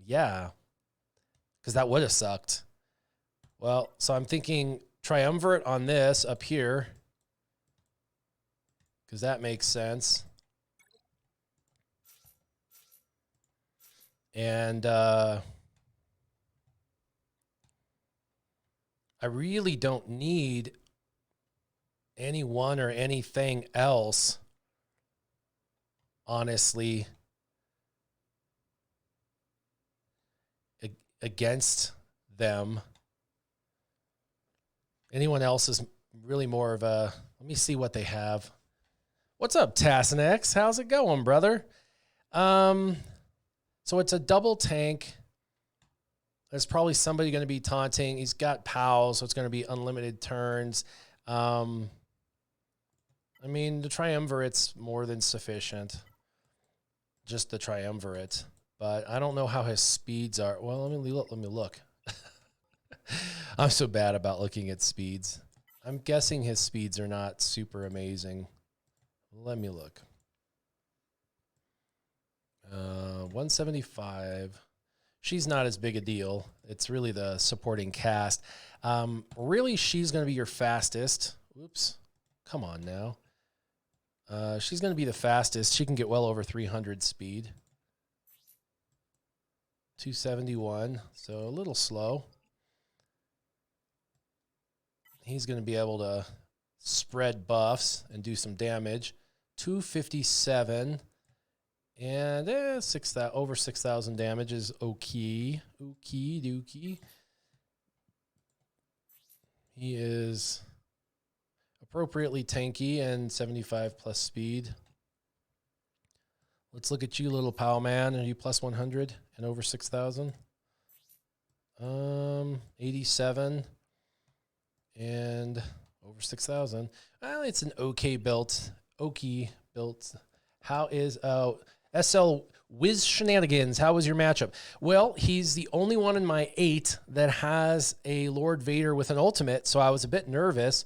Speaker 1: yeah, because that would have sucked. Well, so I'm thinking triumvirate on this up here because that makes sense. And I really don't need anyone or anything else, honestly, against them. Anyone else is really more of a, let me see what they have. What's up, Tassanex? How's it going, brother? So it's a double tank. There's probably somebody going to be taunting. He's got POW, so it's going to be unlimited turns. I mean, the triumvirate's more than sufficient. Just the triumvirate. But I don't know how his speeds are. Well, let me look. I'm so bad about looking at speeds. I'm guessing his speeds are not super amazing. Let me look. 175. She's not as big a deal. It's really the supporting cast. Really, she's going to be your fastest. Oops. Come on now. She's going to be the fastest. She can get well over 300 speed. 271. So a little slow. He's going to be able to spread buffs and do some damage. 257. And over 6,000 damage is okay. Okie dokie. He is appropriately tanky and 75 plus speed. Let's look at you, little POW man. Are you plus 100 and over 6,000? 87 and over 6,000. Well, it's an okay built. How is SL Wiz Shenanigans? How was your matchup? Well, he's the only one in my 8 that has a Lord Vader with an ultimate, so I was a bit nervous,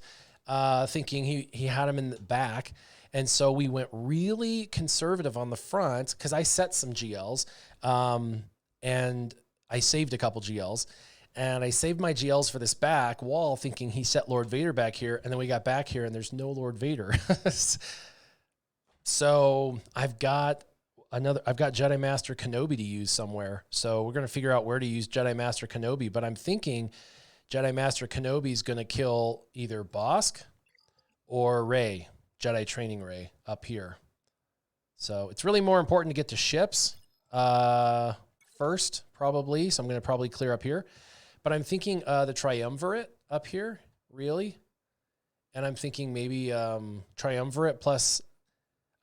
Speaker 1: thinking he had him in the back. And so we went really conservative on the front because I set some GLs, and I saved a couple GLs. And I saved my GLs for this back wall thinking he set Lord Vader back here. And then we got back here and there's no Lord Vader. So I've got Jedi Master Kenobi to use somewhere. So we're going to figure out where to use Jedi Master Kenobi. But I'm thinking Jedi Master Kenobi is going to kill either Bosk or Rey, Jedi Training Rey up here. So it's really more important to get to ships first, probably. So I'm going to probably clear up here. But I'm thinking the Triumvirate up here, really. And I'm thinking maybe Triumvirate plus...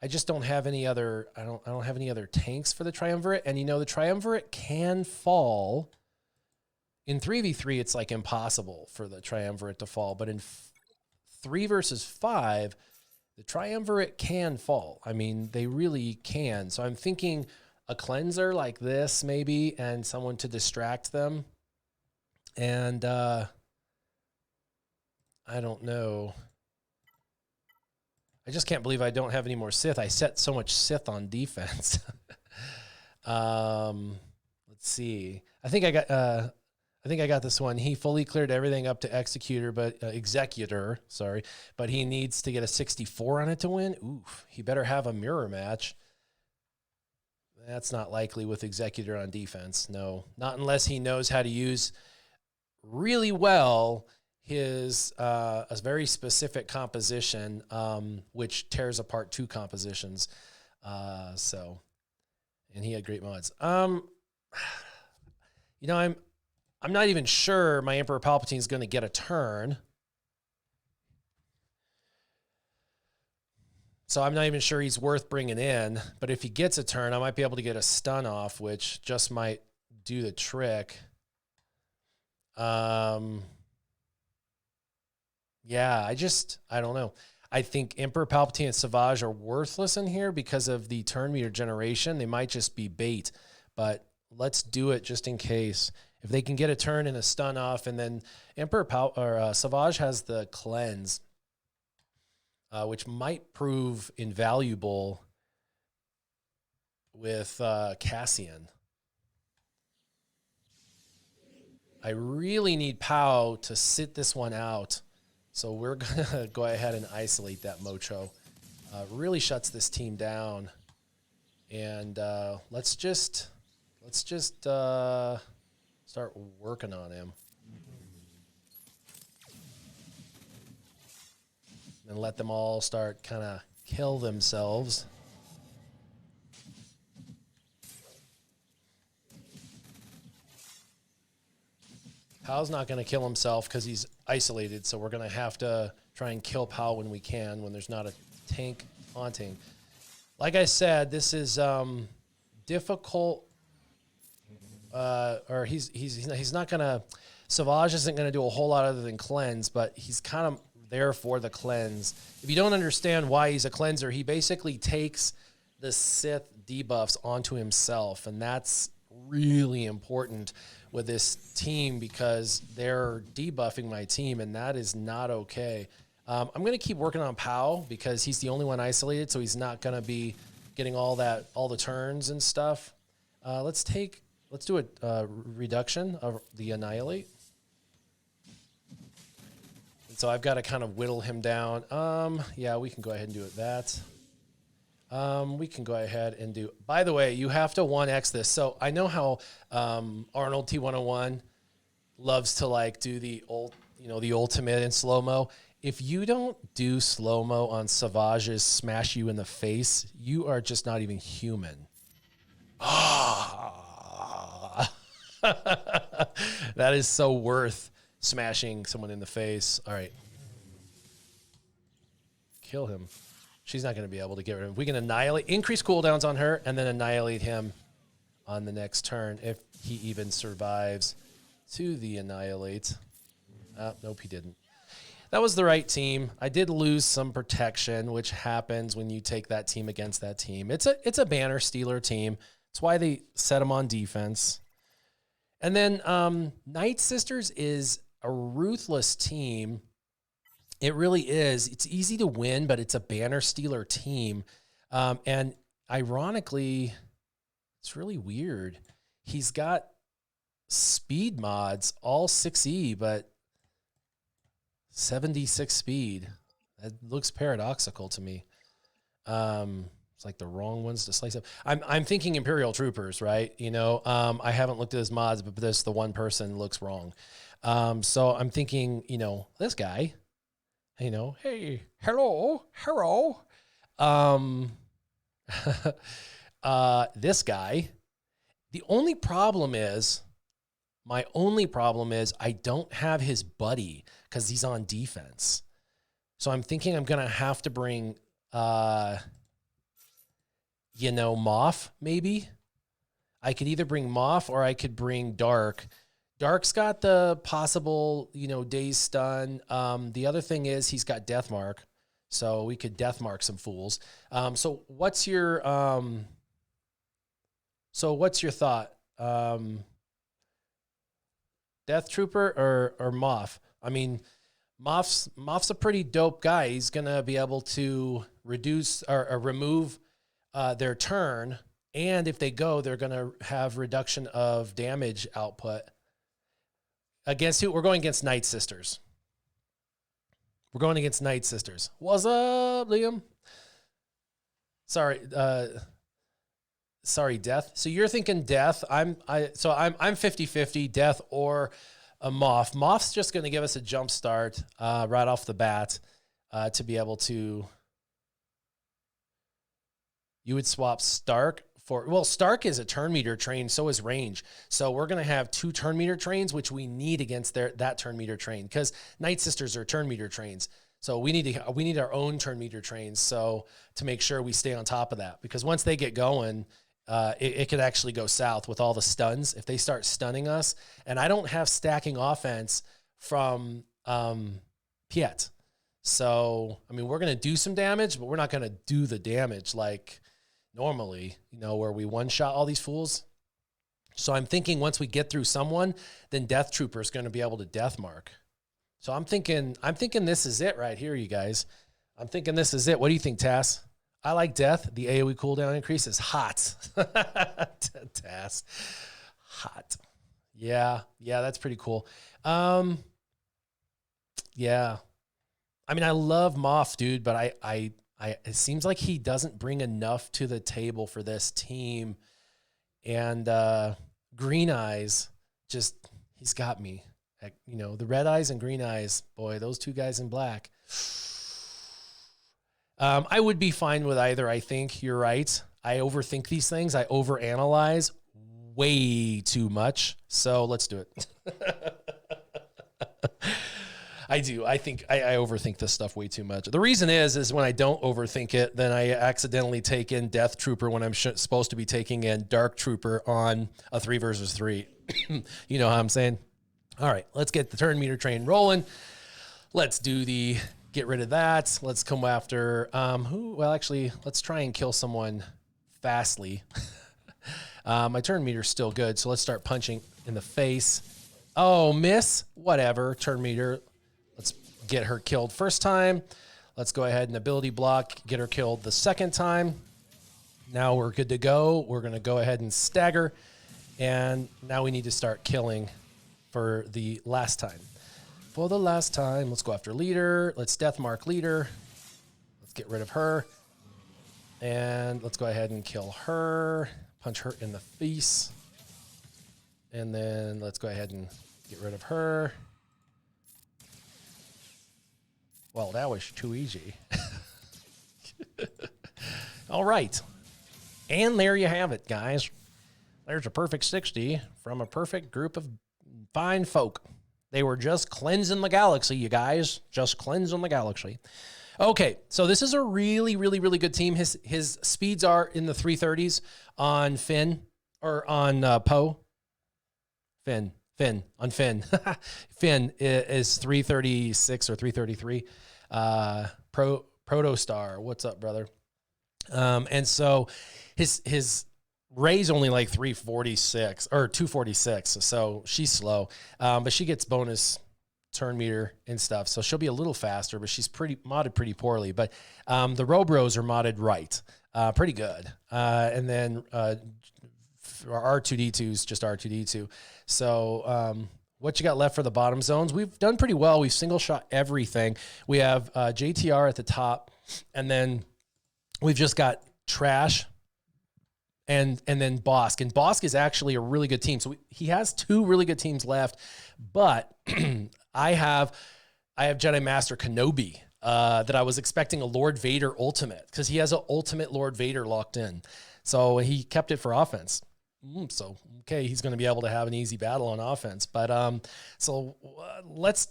Speaker 1: I just don't have any other. I don't have any other tanks for the Triumvirate, and the Triumvirate can fall. In 3v3, it's like impossible for the Triumvirate to fall, but in 3 versus 5, the Triumvirate can fall. I mean, they really can. So I'm thinking a cleanser like this maybe, and someone to distract them. And I don't know. I just can't believe I don't have any more Sith. I set so much Sith on defense. Let's see. I think I got this one. He fully cleared everything up to Executor, but Executor, sorry, but he needs to get a 64 on it to win. Oof, he better have a mirror match. That's not likely with Executor on defense. No, not unless he knows how to use really well his a very specific composition, which tears apart 2 compositions. And he had great mods. I'm not even sure my Emperor Palpatine is going to get a turn. So I'm not even sure he's worth bringing in. But if he gets a turn, I might be able to get a stun off, which just might do the trick. Yeah, I don't know. I think Emperor Palpatine and Savage are worthless in here because of the turn meter generation. They might just be bait, but let's do it just in case. If they can get a turn and a stun off, and then Savage has the cleanse, which might prove invaluable with Cassian. I really need Pow to sit this one out. So we're going to go ahead and isolate that Mocho. Really shuts this team down. And let's just start working on him. And let them all start kind of kill themselves. Pow's not going to kill himself because he's isolated, so we're going to have to try and kill Pow when we can, when there's not a tank taunting. Like I said, this is difficult, or he's not going to... Savage isn't going to do a whole lot other than cleanse, but he's kind of there for the cleanse. If you don't understand why he's a cleanser, he basically takes the Sith debuffs onto himself, and that's really important with this team because they're debuffing my team, and that is not okay. I'm going to keep working on Pow because he's the only one isolated, so he's not going to be getting all the turns and stuff. Let's do a reduction of the Annihilate. And so I've got to kind of whittle him down. Yeah, we can go ahead and do it that. We can go ahead and do... By the way, you have to 1x this. So I know how Arnold T101 loves to do the ultimate in slow-mo. If you don't do slow-mo on Savage's smash you in the face, you are just not even human. That is so worth smashing someone in the face. All right. Kill him. She's not going to be able to get rid of him. We can increase cooldowns on her, and then annihilate him on the next turn if he even survives. to the Annihilate. Nope, he didn't. That was the right team. I did lose some protection, which happens when you take that team against that team. It's a banner stealer team. That's why they set them on defense. And then Night Sisters is a ruthless team. It really is. It's easy to win, but it's a banner stealer team. And ironically, it's really weird. He's got speed mods, all 6E, but 76 speed. That looks paradoxical to me. It's like the wrong ones to slice up. I'm thinking Imperial Troopers, right? You know, I haven't looked at his mods, but this the one person looks wrong. So I'm thinking, you know, this guy, you know, hey, hello. This guy. My only problem is I don't have his buddy because he's on defense. So I'm thinking I'm going to have to bring, you know, Moff, maybe. I could either bring Moff or I could bring Dark. Dark's got the possible, you know, daze stun. The other thing is he's got death mark. So we could death mark some fools. So what's your thought? Death Trooper or Moff? I mean, Moff's a pretty dope guy. He's gonna be able to reduce or remove their turn, and if they go, they're gonna have reduction of damage output. Against who? We're going against Night Sisters. We're going against Night Sisters. What's up, Liam? Sorry, Death. So you're thinking Death. I'm 50-50, Death or a Moff. Moff's just going to give us a jump start right off the bat to be able to. You would swap Stark for, well, Stark is a turn meter train, so is Range. So we're going to have 2 turn meter trains, which we need against that turn meter train because Night Sisters are turn meter trains. So we need our own turn meter trains. So to make sure we stay on top of that, because once they get going, it could actually go south with all the stuns if they start stunning us. And I don't have stacking offense from Piet. So, I mean, we're going to do some damage, but we're not going to do the damage like normally, you know, where we one-shot all these fools. So I'm thinking once we get through someone, then Death Trooper is going to be able to death mark. So I'm thinking this is it right here, you guys. I'm thinking this is it. What do you think, Tass? I like Death. The AoE cooldown increase is hot. Tass. Hot. Yeah, that's pretty cool. Yeah. I mean, I love Moff, dude, but it seems like he doesn't bring enough to the table for this team. And Green Eyes, he's got me. You know, the Red Eyes and Green Eyes, boy, those 2 guys in black. I would be fine with either, I think. You're right. I overthink these things. I overanalyze way too much. So let's do it. I do. I think I overthink this stuff way too much. The reason is when I don't overthink it, then I accidentally take in Death Trooper when I'm supposed to be taking in Dark Trooper on a 3 versus 3. You know how I'm saying? All right, let's get the turn meter train rolling. Let's get rid of that. Let's come after well, actually, let's try and kill someone fastly. My turn meter's still good, so let's start punching in the face. Oh, miss. Whatever. Turn meter. Let's get her killed first time. Let's go ahead and ability block, get her killed the second time. Now we're good to go. We're going to go ahead and stagger. And now we need to start killing for the last time. For the last time, let's go after leader. Let's death mark leader. Let's get rid of her. And let's go ahead and kill her. Punch her in the face. And then let's go ahead and get rid of her. Well, that was too easy. All right. And there you have it, guys. There's a perfect 60 from a perfect group of fine folk. They were just cleansing the galaxy, you guys. Just cleansing the galaxy. Okay, so this is a really, really, really good team. His speeds are in the 330s on Finn, or on Poe. Finn Finn, on Finn. Finn is 336 or 333. Protostar. What's up, brother? And so his Ray's only like 346 or 246. So she's slow. But she gets bonus turn meter and stuff. So she'll be a little faster, but she's modded pretty poorly. But the Robros are modded right. Pretty good. And then our R2D2 is just R2D2. So what you got left for the bottom zones? We've done pretty well. We've single shot everything. We have JTR at the top, and then we've just got Trash and then Bosk. And Bosk is actually a really good team. So he has two really good teams left, but I have Jedi Master Kenobi that I was expecting a Lord Vader ultimate because he has an ultimate Lord Vader locked in. So he kept it for offense. So, okay, he's going to be able to have an easy battle on offense. But let's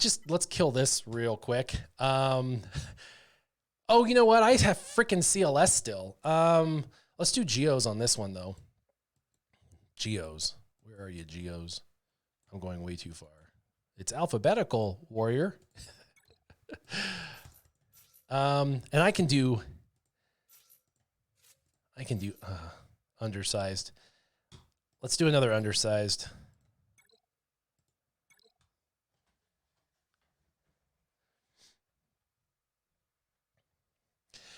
Speaker 1: kill this real quick. Oh, you know what? I have freaking CLS still. Let's do Geos on this one, though. Geos. Where are you, Geos? I'm going way too far. It's alphabetical, warrior. And I can do undersized. Let's do another undersized.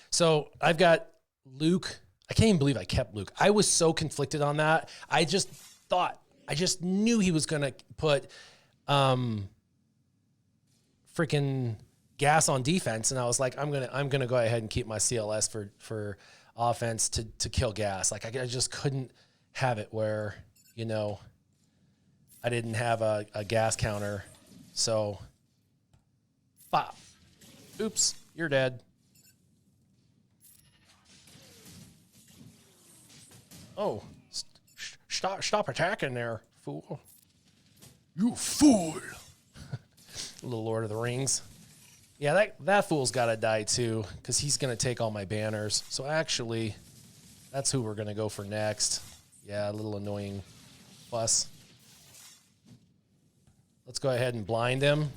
Speaker 1: So I've got Luke. I can't even believe I kept Luke. I was so conflicted on that. I just knew he was going to put freaking gas on defense. And I was like, I'm going to go ahead and keep my CLS for offense to kill gas. Like I just couldn't have it where, you know, I didn't have a gas counter. So, bop. Oops, you're dead. Oh, stop attacking there, fool. You fool. Little Lord of the Rings. Yeah, that fool's got to die too, because he's going to take all my banners. So actually, that's who we're going to go for next. Yeah, a little annoying fuss. Let's go ahead and blind him.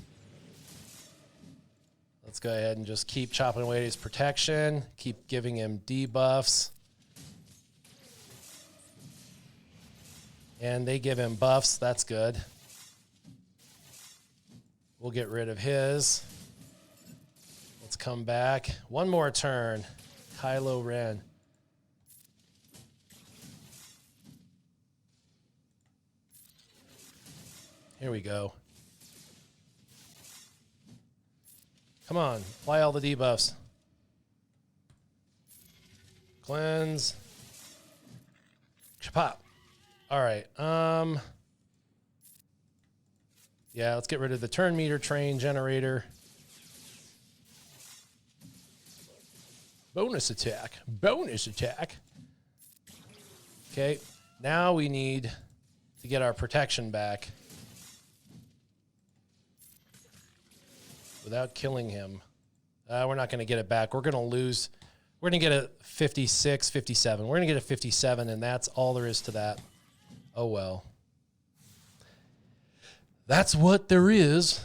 Speaker 1: Let's go ahead and just keep chopping away at his protection. Keep giving him debuffs. And they give him buffs. That's good. We'll get rid of his. Let's come back. One more turn. Kylo Ren. Here we go. Come on, apply all the debuffs. Cleanse. Chapop. All right. Yeah, let's get rid of the turn meter train generator. Bonus attack. Bonus attack. Okay. Now we need to get our protection back without killing him. We're not going to get it back. We're going to lose. We're going to get a 56, 57. We're going to get a 57, and that's all there is to that. Oh, well. That's what there is.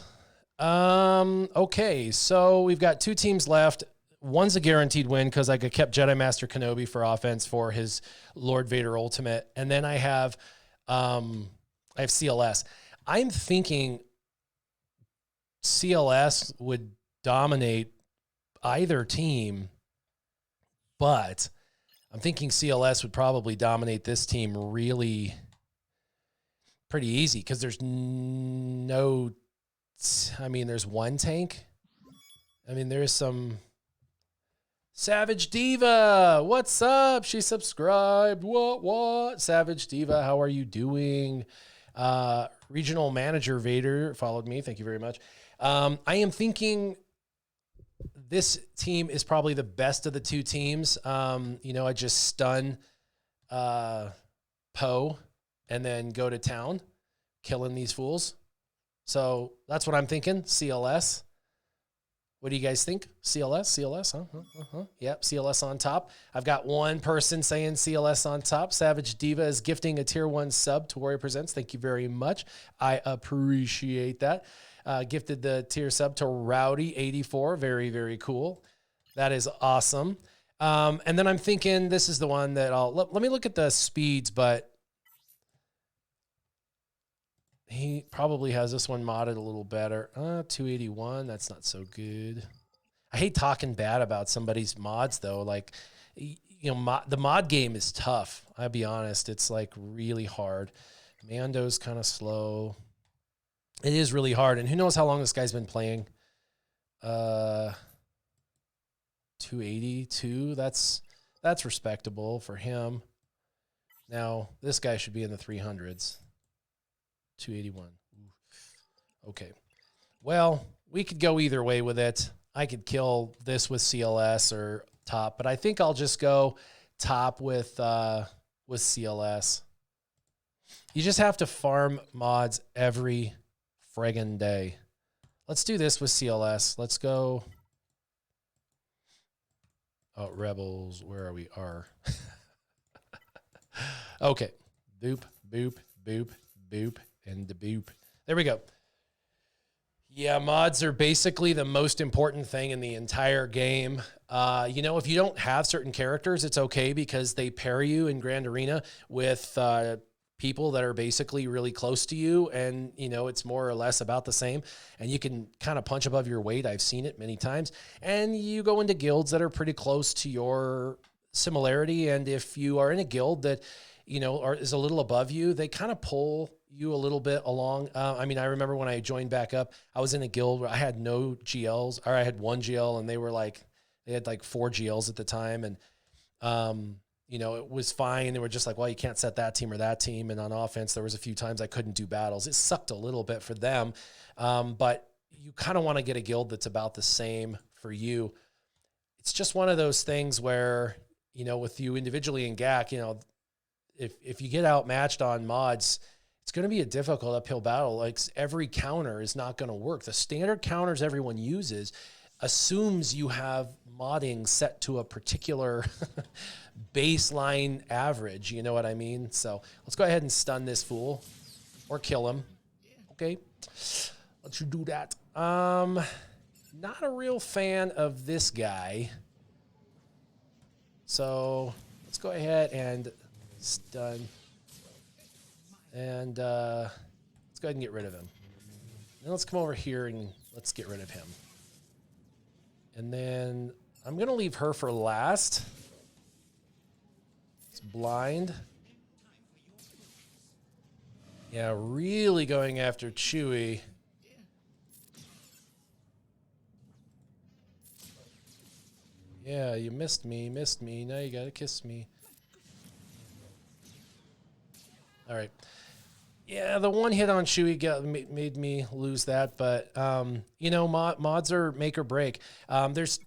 Speaker 1: Okay, so we've got two teams left. One's a guaranteed win because I kept Jedi Master Kenobi for offense for his Lord Vader ultimate. And then I have CLS. I'm thinking CLS would dominate either team, but I'm thinking CLS would probably dominate this team really pretty easy because there's there's one tank. I mean, there's some Savage Diva. What's up? She subscribed. What? Savage Diva, how are you doing? Regional Manager Vader followed me. Thank you very much. I am thinking this team is probably the best of the two teams. I just stun Poe and then go to town, killing these fools. So that's what I'm thinking, CLS. What do you guys think? CLS, huh? Yep, CLS on top. I've got one person saying CLS on top. Savage Diva is gifting a tier 1 sub to Warrior Presents. Thank you very much. I appreciate that. Gifted the tier sub to Rowdy84. Very, very cool. That is awesome. And then I'm thinking this is the one that let me look at the speeds, but he probably has this one modded a little better. 281, that's not so good. I hate talking bad about somebody's mods, though. Like, you know, the mod game is tough. I'll be honest. It's, like, really hard. Mando's kind of slow. It is really hard. And who knows how long this guy's been playing. 282, that's respectable for him. Now, this guy should be in the 300s. 281. Okay. Well, we could go either way with it. I could kill this with CLS or top, but I think I'll just go top with CLS. You just have to farm mods every friggin' day. Let's do this with CLS. Let's go. Oh, Rebels, where are we? R. Okay. Boop, boop, boop, boop, and the boop. There we go. Yeah, mods are basically the most important thing in the entire game. You know, if you don't have certain characters, it's okay because they pair you in Grand Arena with people that are basically really close to you, and, you know, it's more or less about the same, and you can kind of punch above your weight. I've seen it many times, and you go into guilds that are pretty close to your similarity, and if you are in a guild that, you know, is a little above you, they kind of pull you a little bit along. I mean, I remember when I joined back up, I was in a guild where I had no GLs, or I had one GL, and they had like 4 GLs at the time. And, you know, it was fine. They were just like, well, you can't set that team or that team. And on offense, there was a few times I couldn't do battles. It sucked a little bit for them. But you kind of want to get a guild that's about the same for you. It's just one of those things where, you know, with you individually in GAC, you know, if you get outmatched on mods, it's going to be a difficult uphill battle. Like, every counter is not going to work. The standard counters everyone uses assumes you have modding set to a particular baseline average. You know what I mean? So let's go ahead and stun this fool or kill him. Okay. Let's do that. Not a real fan of this guy. So let's go ahead and stun. And let's go ahead and get rid of him. Then let's come over here and let's get rid of him. And then I'm going to leave her for last. It's blind. Yeah, really going after Chewie. Yeah, you missed me. Now you got to kiss me. All right. Yeah, the one hit on Chewie made me lose that, but you know, mods are make or break. There's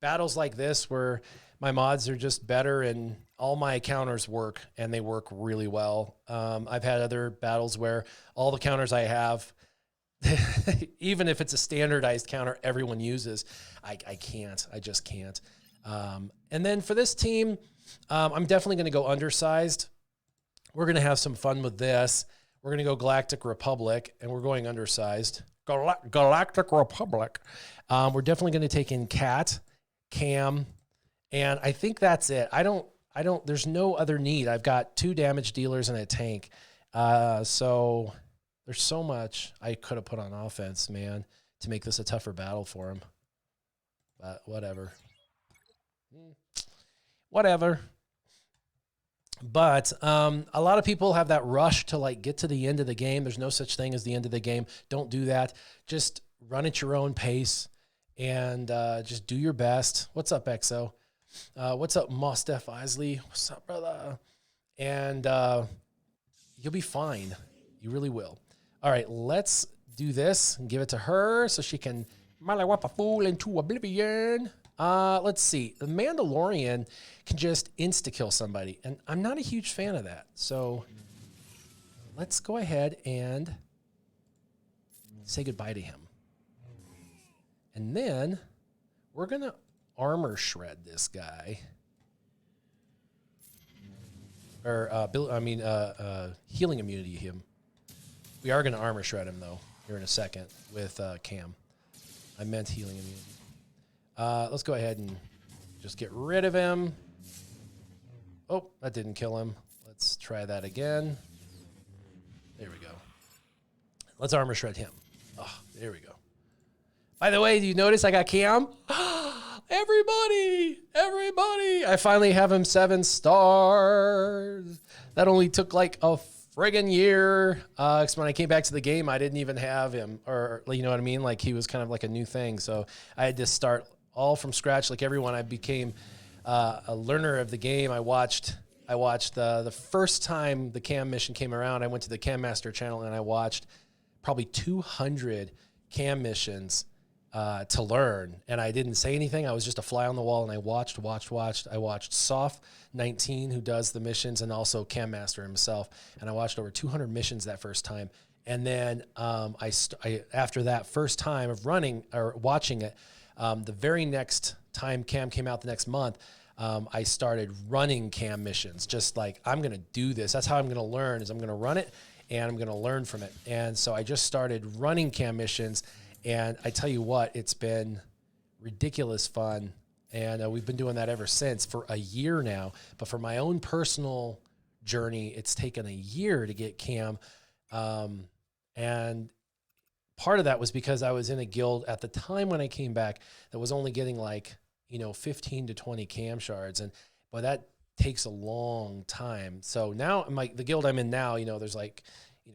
Speaker 1: battles like this where my mods are just better and all my counters work, and they work really well. I've had other battles where all the counters I have, even if it's a standardized counter everyone uses, I just can't. And then for this team, I'm definitely going to go Undersized. We're going to have some fun with this. We're going to go Galactic Republic, and we're going Undersized. Galactic Republic. We're definitely going to take in Cat, Cam, and I think that's it. There's no other need. I've got 2 damage dealers and a tank. So there's so much I could have put on offense, man, to make this a tougher battle for him. But whatever. Whatever. But a lot of people have that rush to, like, get to the end of the game. There's no such thing as the end of the game. Don't do that. Just run at your own pace and just do your best. What's up, XO? What's up, Mostef Isley? What's up, brother? And you'll be fine. You really will. All right, let's do this and give it to her so she can mollywop a fool into oblivion. Let's see. The Mandalorian can just insta-kill somebody, and I'm not a huge fan of that. So let's go ahead and say goodbye to him. And then we're going to armor shred this guy. Or, healing immunity him. We are going to armor shred him, though, here in a second with Cam. I meant healing immunity. Let's go ahead and just get rid of him. Oh, that didn't kill him. Let's try that again. There we go. Let's armor shred him. Oh, there we go. By the way, do you notice I got Cam? Everybody! I finally have him 7 stars. That only took like a friggin' year. Because when I came back to the game, I didn't even have him. Or, you know what I mean? Like, he was kind of like a new thing. So I had to start all from scratch like everyone. I became a learner of the game. I watched the first time the Cam mission came around. I went to the Cam Master channel and I watched probably 200 Cam missions to learn. And I didn't say anything. I was just a fly on the wall, and I watched. I watched Soft19, who does the missions, and also Cam Master himself. And I watched over 200 missions that first time. And then after that first time of running or watching it, the very next time Cam came out the next month, I started running Cam missions. Just like, I'm going to do this. That's how I'm going to learn, is I'm going to run it and I'm going to learn from it. And so I just started running Cam missions. And I tell you what, it's been ridiculous fun. And we've been doing that ever since for a year now. But for my own personal journey, it's taken a year to get Cam. And part of that was because I was in a guild at the time when I came back that was only getting like, 15 to 20 Cam shards. And boy, that takes a long time. So now the guild I'm in now, there's like,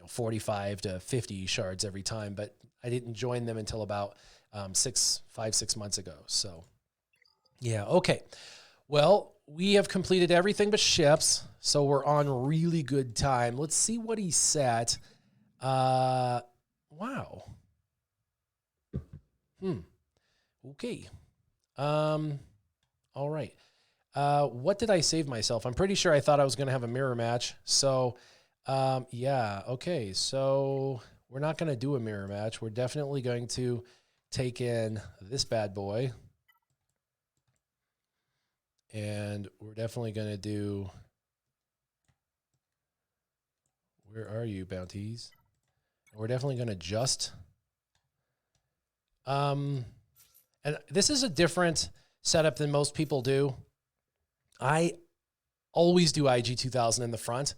Speaker 1: 45 to 50 shards every time, but I didn't join them until about 6 months ago. So yeah. Okay. Well, we have completed everything but ships. So we're on really good time. Let's see what he set. Wow. Okay. All right. What did I save myself? I'm pretty sure I thought I was going to have a mirror match. So, yeah. Okay. So we're not going to do a mirror match. We're definitely going to take in this bad boy. And we're definitely going to do, where are you, bounties? We're definitely going to just, and this is a different setup than most people do. I always do IG 2000 in the front.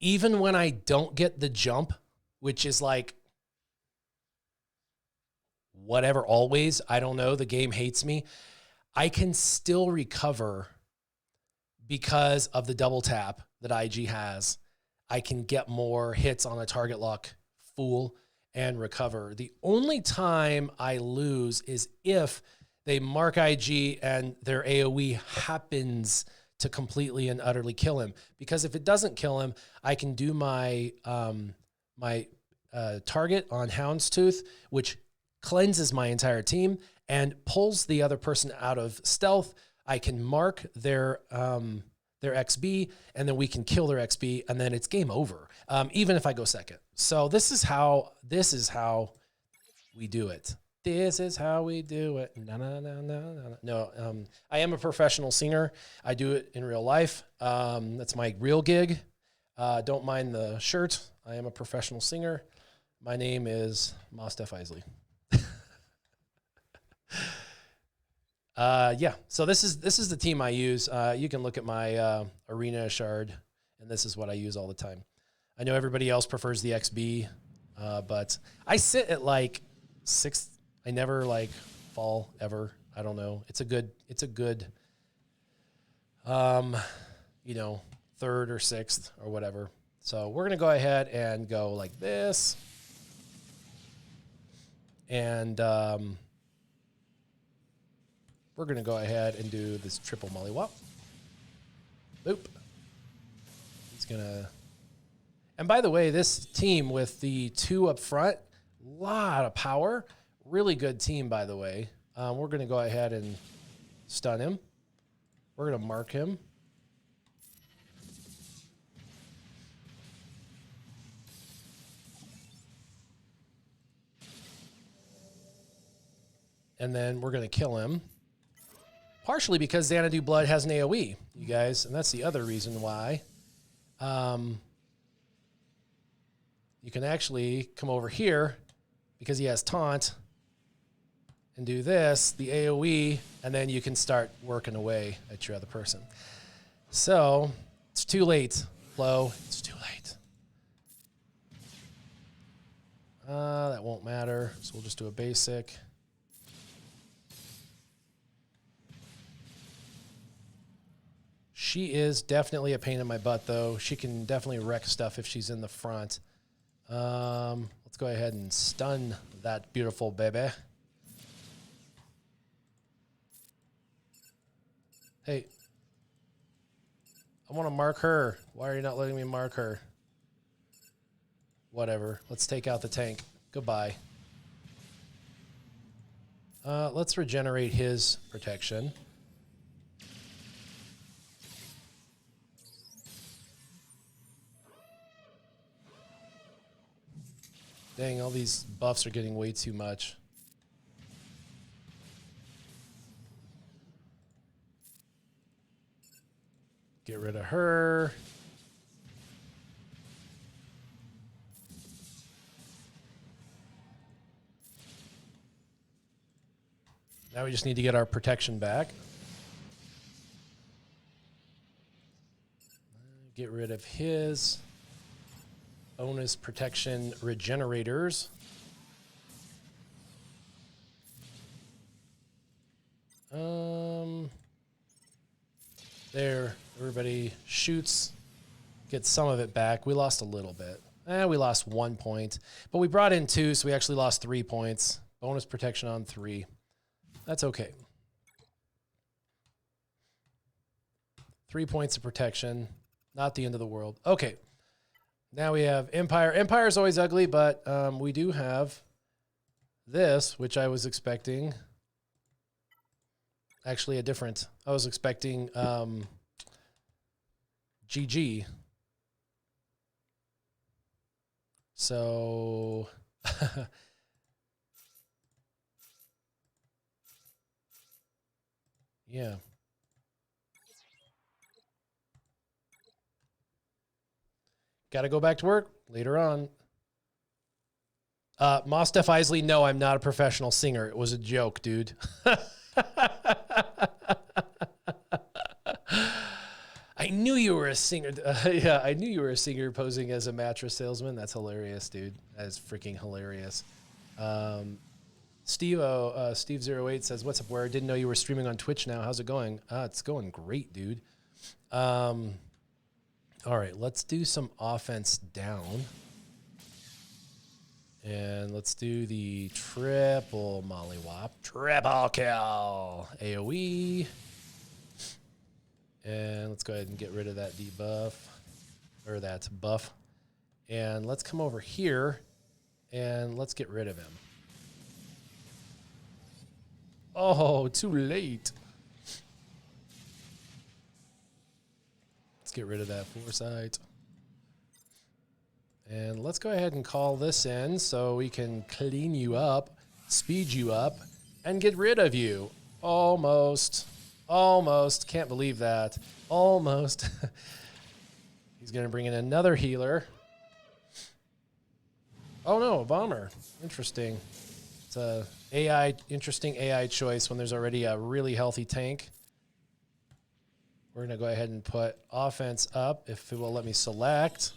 Speaker 1: Even when I don't get the jump, which is like, whatever, always, I don't know, the game hates me, I can still recover because of the double tap that IG has. I can get more hits on a target lock fool and recover. The only time I lose is if they mark IG and their AoE happens to completely and utterly kill him. Because if it doesn't kill him, I can do my target on Houndstooth, which cleanses my entire team and pulls the other person out of stealth. I can mark their XB, and then we can kill their XB, and then it's game over, even if I go second. So this is how we do it. This is how we do it. No, I am a professional singer. I do it in real life. That's my real gig. Don't mind the shirt. I am a professional singer. My name is Mostef Isley. Yeah, so this is the team I use. You can look at my arena shard, and this is what I use all the time. I know everybody else prefers the XB, but I sit at like 6th. I never like fall ever. I don't know. It's a good 3rd or 6th or whatever. So we're gonna go ahead and go like this, and we're going to go ahead and do this triple mollywop. Boop. He's going to... And by the way, this team with the 2 up front, lot of power. Really good team, by the way. We're going to go ahead and stun him. We're going to mark him. And then we're going to kill him. Partially because Xanadu Blood has an AoE, you guys. And that's the other reason why. You can actually come over here because he has taunt and do this, the AoE, and then you can start working away at your other person. So it's too late, Flo. It's too late. That won't matter. So we'll just do a basic. She is definitely a pain in my butt, though. She can definitely wreck stuff if she's in the front. Let's go ahead and stun that beautiful baby. Hey, I want to mark her. Why are you not letting me mark her? Whatever. Let's take out the tank. Goodbye. Let's regenerate his protection. Dang, all these buffs are getting way too much. Get rid of her. Now we just need to get our protection back. Get rid of his bonus protection regenerators. There, everybody shoots, gets some of it back. We lost a little bit. We lost 1 point, but we brought in 2, so we actually lost 3 points. Bonus protection on 3. That's okay. 3 points of protection. Not the end of the world. Okay. Now we have Empire. Empire is always ugly, but we do have this, which I was expecting. Actually, I was expecting GG. So, yeah. Got to go back to work later on. Mostef Isley, no, I'm not a professional singer. It was a joke, dude. I knew you were a singer. Yeah, I knew you were a singer posing as a mattress salesman. That's hilarious, dude. That is freaking hilarious. Steve08 says, "What's up, Where? Didn't know you were streaming on Twitch now. How's it going?" It's going great, dude. All right, let's do some offense down. And let's do the triple mollywop. Triple kill. AoE. And let's go ahead and get rid of that debuff. Or that buff. And let's come over here. And let's get rid of him. Oh, too late. Let's get rid of that foresight. And let's go ahead and call this in so we can clean you up, speed you up, and get rid of you. Almost. Almost. Can't believe that. Almost. He's going to bring in another healer. Oh, no, a bomber. Interesting. It's a interesting AI choice when there's already a really healthy tank. We're going to go ahead and put offense up if it will let me select.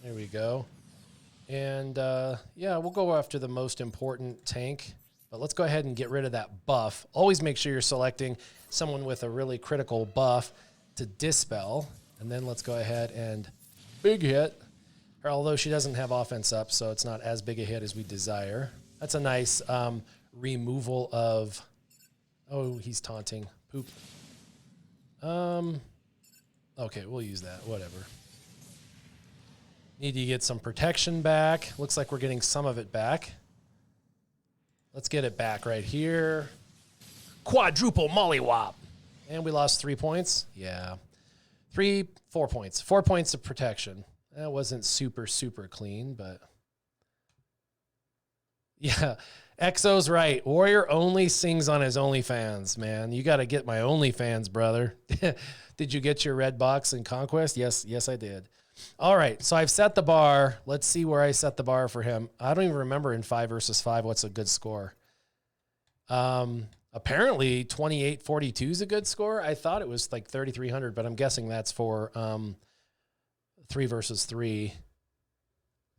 Speaker 1: There we go. And yeah, we'll go after the most important tank. But let's go ahead and get rid of that buff. Always make sure you're selecting someone with a really critical buff to dispel. And then let's go ahead and big hit. Although she doesn't have offense up, so it's not as big a hit as we desire. That's a nice removal of... Oh, he's taunting. Poop. Okay, we'll use that. Whatever. Need to get some protection back. Looks like we're getting some of it back. Let's get it back right here. Quadruple mollywop. And we lost 3 points. Yeah. 4 points. 4 points of protection. That wasn't super, super clean, but yeah. Exo's right. Warrior only sings on his OnlyFans, man. You got to get my OnlyFans, brother. Did you get your red box in Conquest? Yes, I did. All right, so I've set the bar. Let's see where I set the bar for him. I don't even remember in 5 versus 5 what's a good score. Apparently 2842 is a good score. I thought it was like 3,300, but I'm guessing that's for 3 versus 3.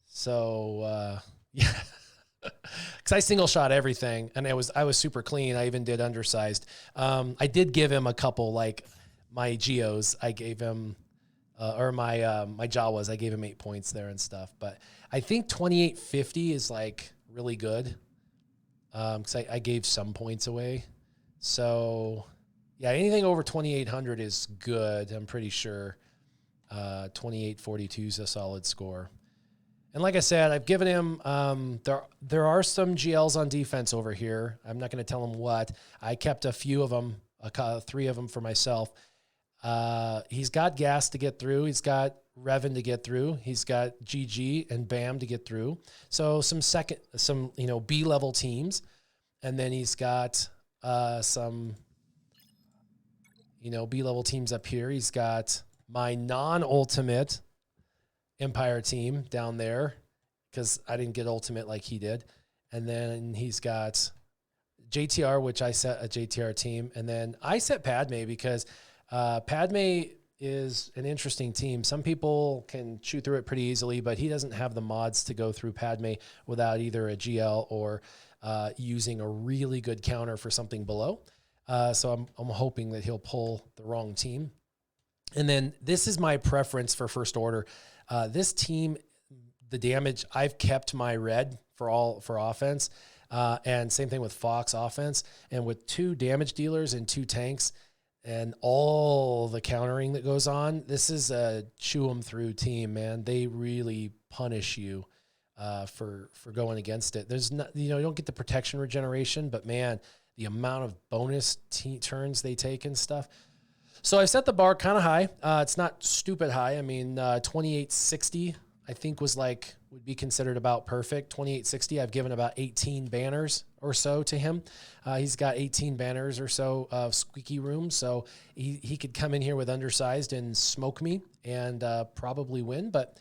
Speaker 1: So yeah. Because I single shot everything, and I was super clean. I even did undersized. I did give him a couple, like my geos. I gave him, or my my Jawas. I gave him 8 points there and stuff. But I think 2850 is like really good. Because I gave some points away. So yeah, anything over 2,800 is good. I'm pretty sure. 2842 is a solid score. And like I said, I've given him, there are some GLs on defense over here. I'm not going to tell him what. I kept a few of them, 3 of them for myself. He's got gas to get through. He's got Revan to get through. He's got GG and BAM to get through. So some B-level teams. And then he's got some, B-level teams up here. He's got my non-ultimate Empire team down there because I didn't get ultimate like he did. And then he's got JTR, which I set a JTR team. And then I set Padme because Padme is an interesting team. Some people can chew through it pretty easily, but he doesn't have the mods to go through Padme without either a GL or using a really good counter for something below. So I'm hoping that he'll pull the wrong team. And then this is my preference for First Order. This team, the damage, I've kept my red for offense, and same thing with Fox offense, and with 2 damage dealers and 2 tanks, and all the countering that goes on. This is a chew 'em through team, man. They really punish you for going against it. There's not, you don't get the protection regeneration, but man, the amount of bonus turns they take and stuff. So I set the bar kind of high. It's not stupid high. I mean, 2860, I think would be considered about perfect. 2860, I've given about 18 banners or so to him. He's got 18 banners or so of squeaky room. So he could come in here with undersized and smoke me and probably win, but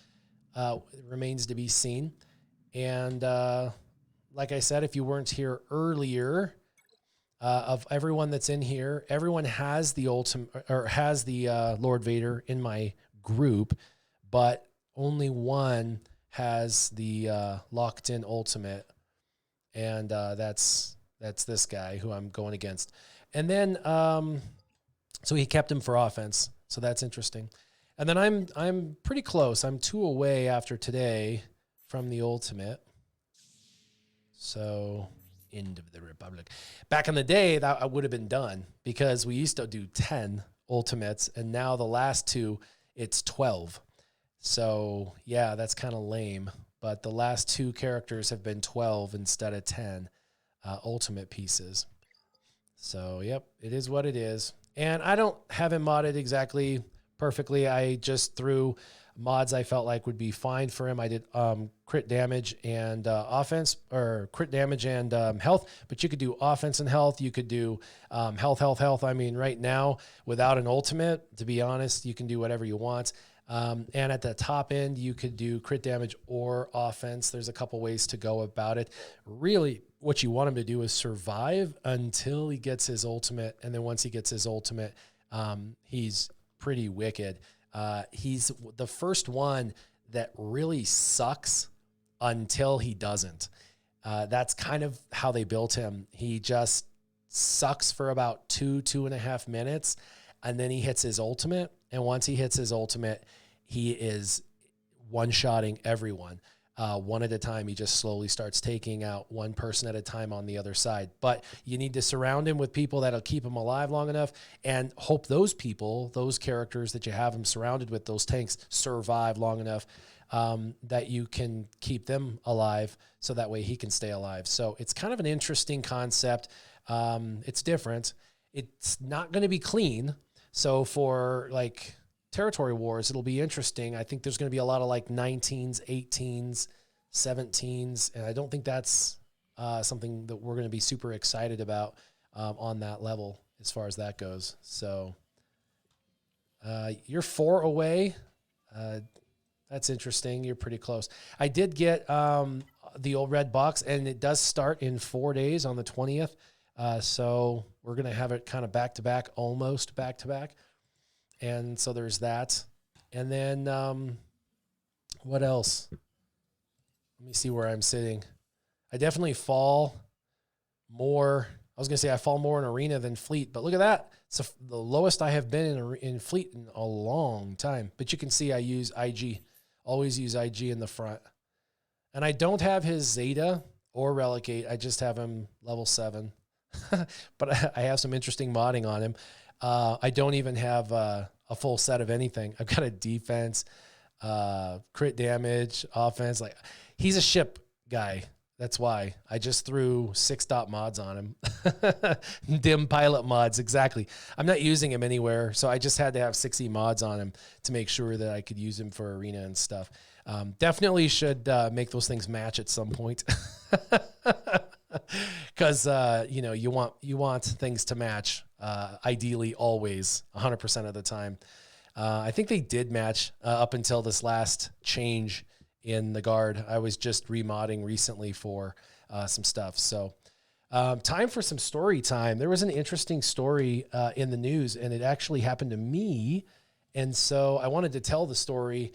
Speaker 1: it remains to be seen. And like I said, if you weren't here earlier, of everyone that's in here, everyone has the Lord Vader in my group, but only one has the locked in ultimate, and that's this guy who I'm going against. And then so he kept him for offense, so that's interesting. And then I'm pretty close. I'm 2 away after today from the ultimate. So end of the Republic. Back in the day, that I would have been done because we used to do 10 ultimates, and now the last 2, it's 12. So yeah, that's kind of lame. But the last 2 characters have been 12 instead of 10 ultimate pieces. So yep, it is what it is. And I don't have it modded exactly perfectly. I just threw mods I felt like would be fine for him. I did crit damage and offense, or crit damage and health, but you could do offense and health. You could do health. I mean, right now, without an ultimate, to be honest, you can do whatever you want. And at the top end, you could do crit damage or offense. There's a couple ways to go about it. Really, what you want him to do is survive until he gets his ultimate. And then once he gets his ultimate, he's pretty wicked. He's the first one that really sucks until he doesn't. That's kind of how they built him. He just sucks for about 2.5 minutes, and then he hits his ultimate. And once he hits his ultimate, he is one-shotting everyone. One at a time. He just slowly starts taking out one person at a time on the other side. But you need to surround him with people that'll keep him alive long enough, and hope those people, those characters that you have him surrounded with, those tanks, survive long enough that you can keep them alive, so that way he can stay alive. So it's kind of an interesting concept. It's different. It's not going to be clean. So for like territory wars, it'll be interesting. I think there's going to be a lot of like 19s, 18s, 17s, and I don't think that's something that we're going to be super excited about on that level as far as that goes. So you're 4 away. That's interesting. You're pretty close. I did get the old red box, and it does start in 4 days on the 20th. So we're going to have it kind of back-to-back, almost back-to-back. And so there's that. And then what else? Let me see where I'm sitting. I definitely fall more. I was going to say I fall more in arena than fleet, but look at that. It's the lowest I have been in fleet in a long time. But you can see I use IG. Always use IG in the front. And I don't have his Zeta or Relegate. I just have him level 7. But I have some interesting modding on him. I don't even have a full set of anything. I've got a defense, crit damage, offense. Like, he's a ship guy. That's why I just threw 6-dot mods on him. Dim pilot mods, exactly. I'm not using him anywhere, so I just had to have 60 mods on him to make sure that I could use him for arena and stuff. Definitely should make those things match at some point, because you know, you want things to match. Ideally, always 100% of the time. I think they did match up until this last change in the guard. I was just remodding recently for some stuff. So time for some story time. There was an interesting story in the news, and it actually happened to me. And so I wanted to tell the story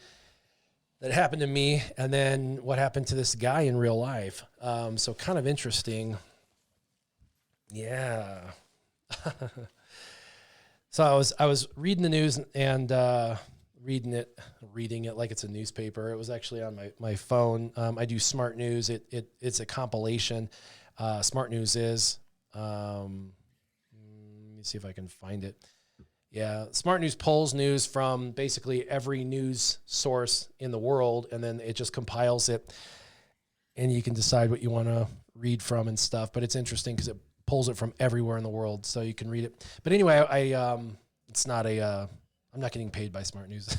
Speaker 1: that happened to me and then what happened to this guy in real life. So kind of interesting. Yeah. So I was reading the news and reading it like it's a newspaper. It was actually on my phone. I do Smart News. It's a compilation. Smart News is. Let me see if I can find it. Yeah, Smart News pulls news from basically every news source in the world, and then it just compiles it, and you can decide what you want to read from and stuff. But it's interesting because it pulls it from everywhere in the world, so you can read it. But anyway, it's not I'm not getting paid by Smart News.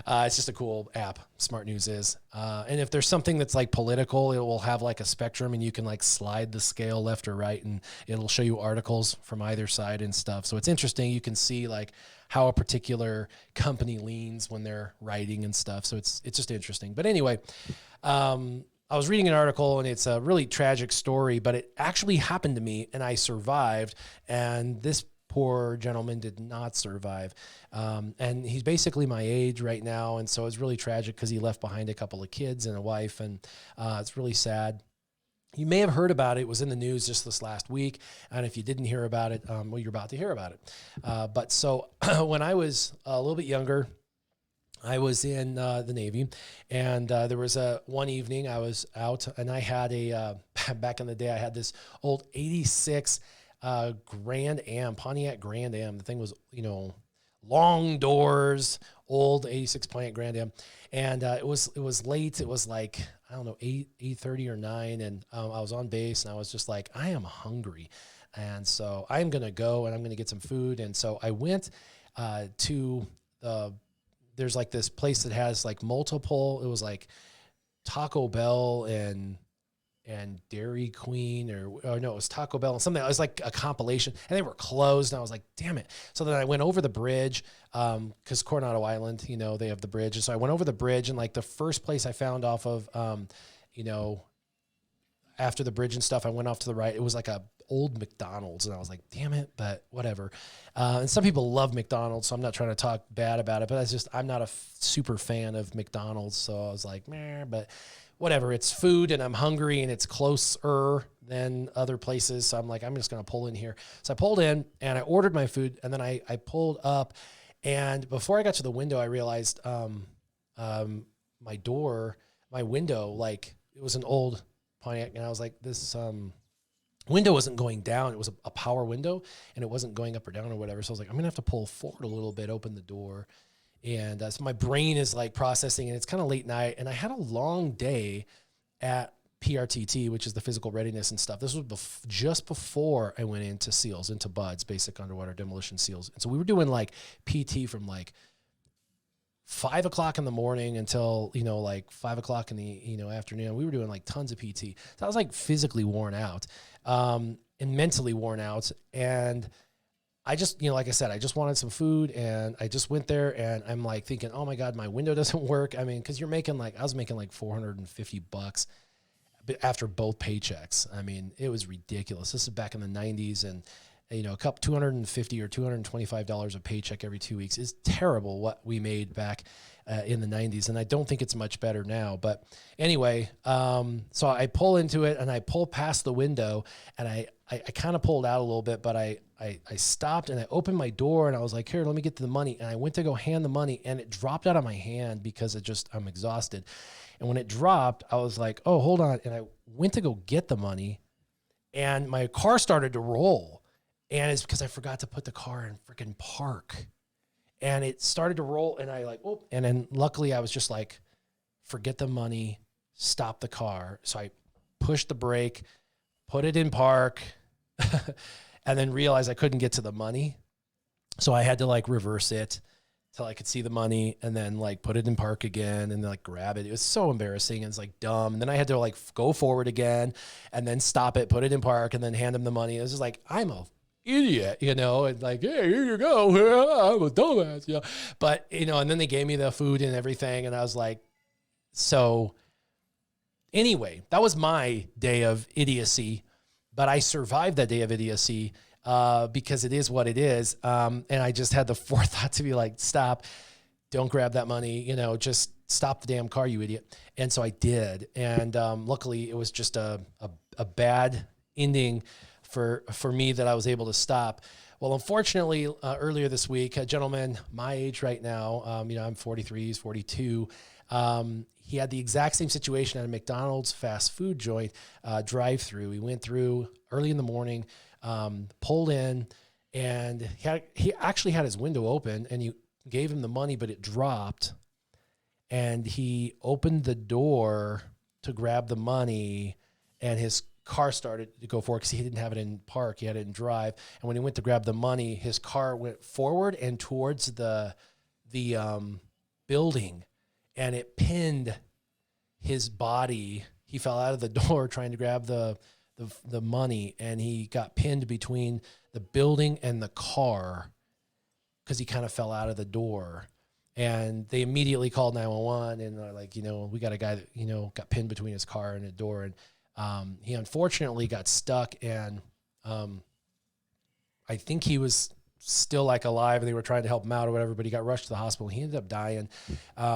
Speaker 1: It's just a cool app, Smart News is. And if there's something that's like political, it will have like a spectrum, and you can like slide the scale left or right, and it'll show you articles from either side and stuff. So it's interesting. You can see like how a particular company leans when they're writing and stuff. So it's just interesting. But anyway, I was reading an article, and it's a really tragic story, but it actually happened to me, and I survived. And this poor gentleman did not survive. And he's basically my age right now. And so it's really tragic because he left behind a couple of kids and a wife, and it's really sad. You may have heard about it. It was in the news just this last week. And if you didn't hear about it, well, you're about to hear about it. But so when I was a little bit younger, I was in the Navy, and there was one evening I was out, and I had back in the day, I had this old 86 Grand Am, Pontiac Grand Am. The thing was, long doors, old 86 Pontiac Grand Am. And it was late. It was like, I don't know, 8:30 or 9. And I was on base, and I was just like, I am hungry. And so I'm going to go, and I'm going to get some food. And so I went to there's like this place that has like multiple, it was like Taco Bell and Dairy Queen, or no, it was Taco Bell and something. It was like a compilation, and they were closed. And I was like, damn it. So then I went over the bridge, because Coronado Island, they have the bridge. And so I went over the bridge, and like the first place I found off of, after the bridge and stuff, I went off to the right. It was like a old McDonald's, and I was like, damn it, but whatever. And some people love McDonald's, so I'm not trying to talk bad about it, but I'm not a super fan of McDonald's. So I was like, meh, but whatever, it's food, and I'm hungry, and it's closer than other places. So I'm like, I'm just going to pull in here. So I pulled in, and I ordered my food, and then I pulled up, and before I got to the window, I realized my window, like, it was an old Pontiac, and I was like, this window wasn't going down. It was a power window, and it wasn't going up or down or whatever. So I was like, I'm going to have to pull forward a little bit, open the door. And so my brain is like processing, and it's kind of late night, and I had a long day at PRTT, which is the physical readiness and stuff. This was just before I went into SEALs, into BUDS, basic underwater demolition SEALs. And so we were doing like PT from like 5 o'clock in the morning until, like 5 o'clock in the, afternoon. We were doing like tons of PT. So I was like physically worn out, and mentally worn out. And I just, like I said, I just wanted some food, and I just went there, and I'm like thinking, oh my God, my window doesn't work. I mean, cause I was making like $450 after both paychecks. I mean, it was ridiculous. This is back in the 90s, and a couple $250 or $225 a paycheck every 2 weeks is terrible what we made back in the 90s. And I don't think it's much better now. But anyway, so I pull into it, and I pull past the window, and I kind of pulled out a little bit, but I stopped, and I opened my door, and I was like, here, let me get to the money. And I went to go hand the money, and it dropped out of my hand because I'm exhausted. And when it dropped, I was like, oh, hold on. And I went to go get the money, and my car started to roll. And it's because I forgot to put the car in freaking park. And it started to roll, and I and then luckily I was just like, forget the money, stop the car. So I pushed the brake, put it in park, and then realized I couldn't get to the money. So I had to reverse it till I could see the money, and then put it in park again, and then grab it. It was so embarrassing, and it's dumb. And then I had to go forward again, and then stop it, put it in park, and then hand him the money. It was just I'm a idiot, and hey, here you go. I'm a dumbass, But, and then they gave me the food and everything, and I was like, so anyway, that was my day of idiocy, but I survived that day of idiocy because it is what it is. And I just had the forethought to be stop, don't grab that money, just stop the damn car, you idiot. And so I did. And luckily it was just a bad ending for me that I was able to stop. Well, unfortunately, earlier this week, a gentleman my age right now, I'm 43, he's 42. He had the exact same situation at a McDonald's fast food joint drive-through. He went through early in the morning, pulled in, and he actually had his window open, and you gave him the money, but it dropped. And he opened the door to grab the money, and his car started to go forward because he didn't have it in park. He had it in drive. And when he went to grab the money, his car went forward and towards the building, and it pinned his body. He fell out of the door trying to grab the money, and he got pinned between the building and the car because he kind of fell out of the door. And they immediately called 911, and they're like, we got a guy that, got pinned between his car and the door. And he unfortunately got stuck, and I think he was still alive, and they were trying to help him out or whatever, but he got rushed to the hospital. He ended up dying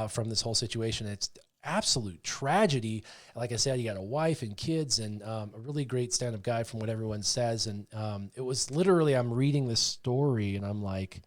Speaker 1: from this whole situation. It's absolute tragedy. Like I said, he got a wife and kids, and a really great stand-up guy from what everyone says. And it was literally, I'm reading this story, and I'm like,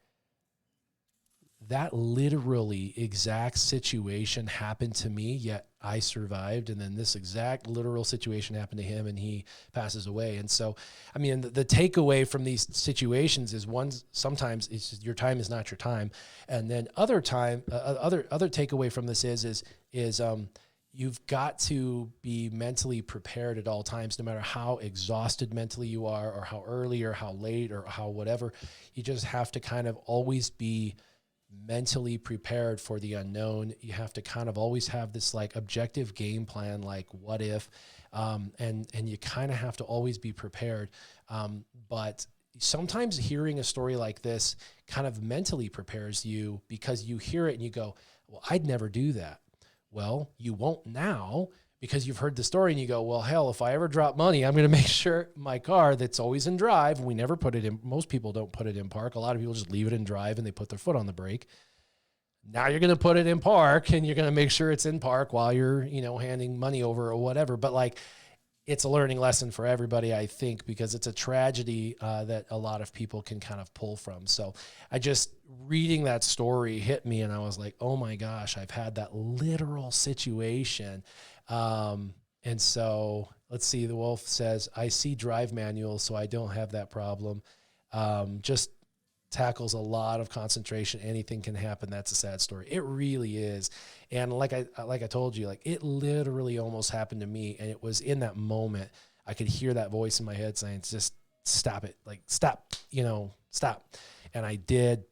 Speaker 1: that literally exact situation happened to me, yet I survived. And then this exact literal situation happened to him, and he passes away. And so, I mean, the takeaway from these situations is sometimes it's just, your time is not your time. And then other takeaway from this is you've got to be mentally prepared at all times, no matter how exhausted mentally you are, or how early or how late or how whatever. You just have to kind of always be mentally prepared for the unknown. You have to kind of always have this objective game plan, what if, and you kind of have to always be prepared. But sometimes hearing a story like this kind of mentally prepares you, because you hear it and you go, well, I'd never do that. Well, you won't now, because you've heard the story, and you go, well, hell, if I ever drop money, I'm going to make sure my car that's always in drive, we never put it in, most people don't put it in park. A lot of people just leave it in drive and they put their foot on the brake. Now you're going to put it in park, and you're going to make sure it's in park while you're, handing money over or whatever. But it's a learning lesson for everybody, I think, because it's a tragedy that a lot of people can kind of pull from. So reading that story hit me, and I was like, oh my gosh, I've had that literal situation. And so let's see, the Wolf says, I see drive manuals, so I don't have that problem. Just tackles a lot of concentration. Anything can happen. That's a sad story. It really is. And like I told you, like it literally almost happened to me. And it was in that moment, I could hear that voice in my head saying, just stop it. Like, stop, stop. And I did.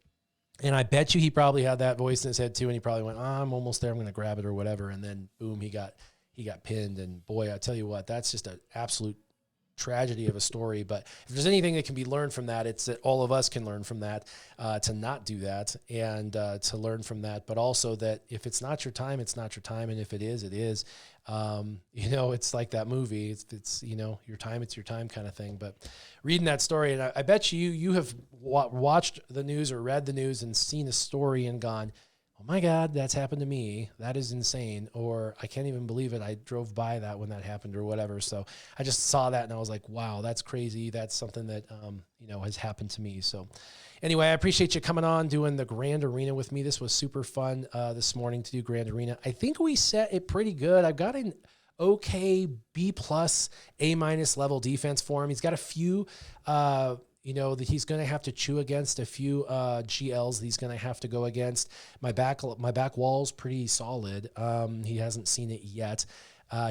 Speaker 1: And I bet you he probably had that voice in his head too. And he probably went, I'm almost there. I'm going to grab it or whatever. And then boom, he got pinned. And boy, I tell you what, that's just an absolute tragedy of a story. But if there's anything that can be learned from that, it's that all of us can learn from that, to not do that, and to learn from that. But also that if it's not your time, it's not your time. And if it is, it is. It's like that movie. It's your time, it's your time kind of thing. But reading that story, and I bet you have watched the news or read the news and seen a story and gone, oh my God, that's happened to me. That is insane. Or I can't even believe it. I drove by that when that happened or whatever. So I just saw that and I was like, wow, that's crazy. That's something that, has happened to me. So anyway, I appreciate you coming on, doing the Grand Arena with me. This was super fun this morning to do Grand Arena. I think we set it pretty good. I've got an okay B+, A- level defense for him. He's got a few, that he's going to have to chew against, a few GLs that he's going to have to go against. My back wall's pretty solid. He hasn't seen it yet.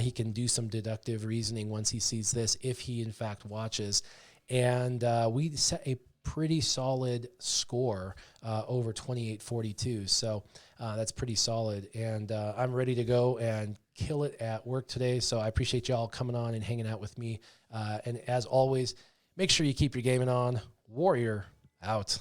Speaker 1: He can do some deductive reasoning once he sees this, if he in fact watches. And we set a pretty solid score, over 28-42. So that's pretty solid. And I'm ready to go and kill it at work today. So I appreciate y'all coming on and hanging out with me. And as always, make sure you keep your gaming on. Warrior out.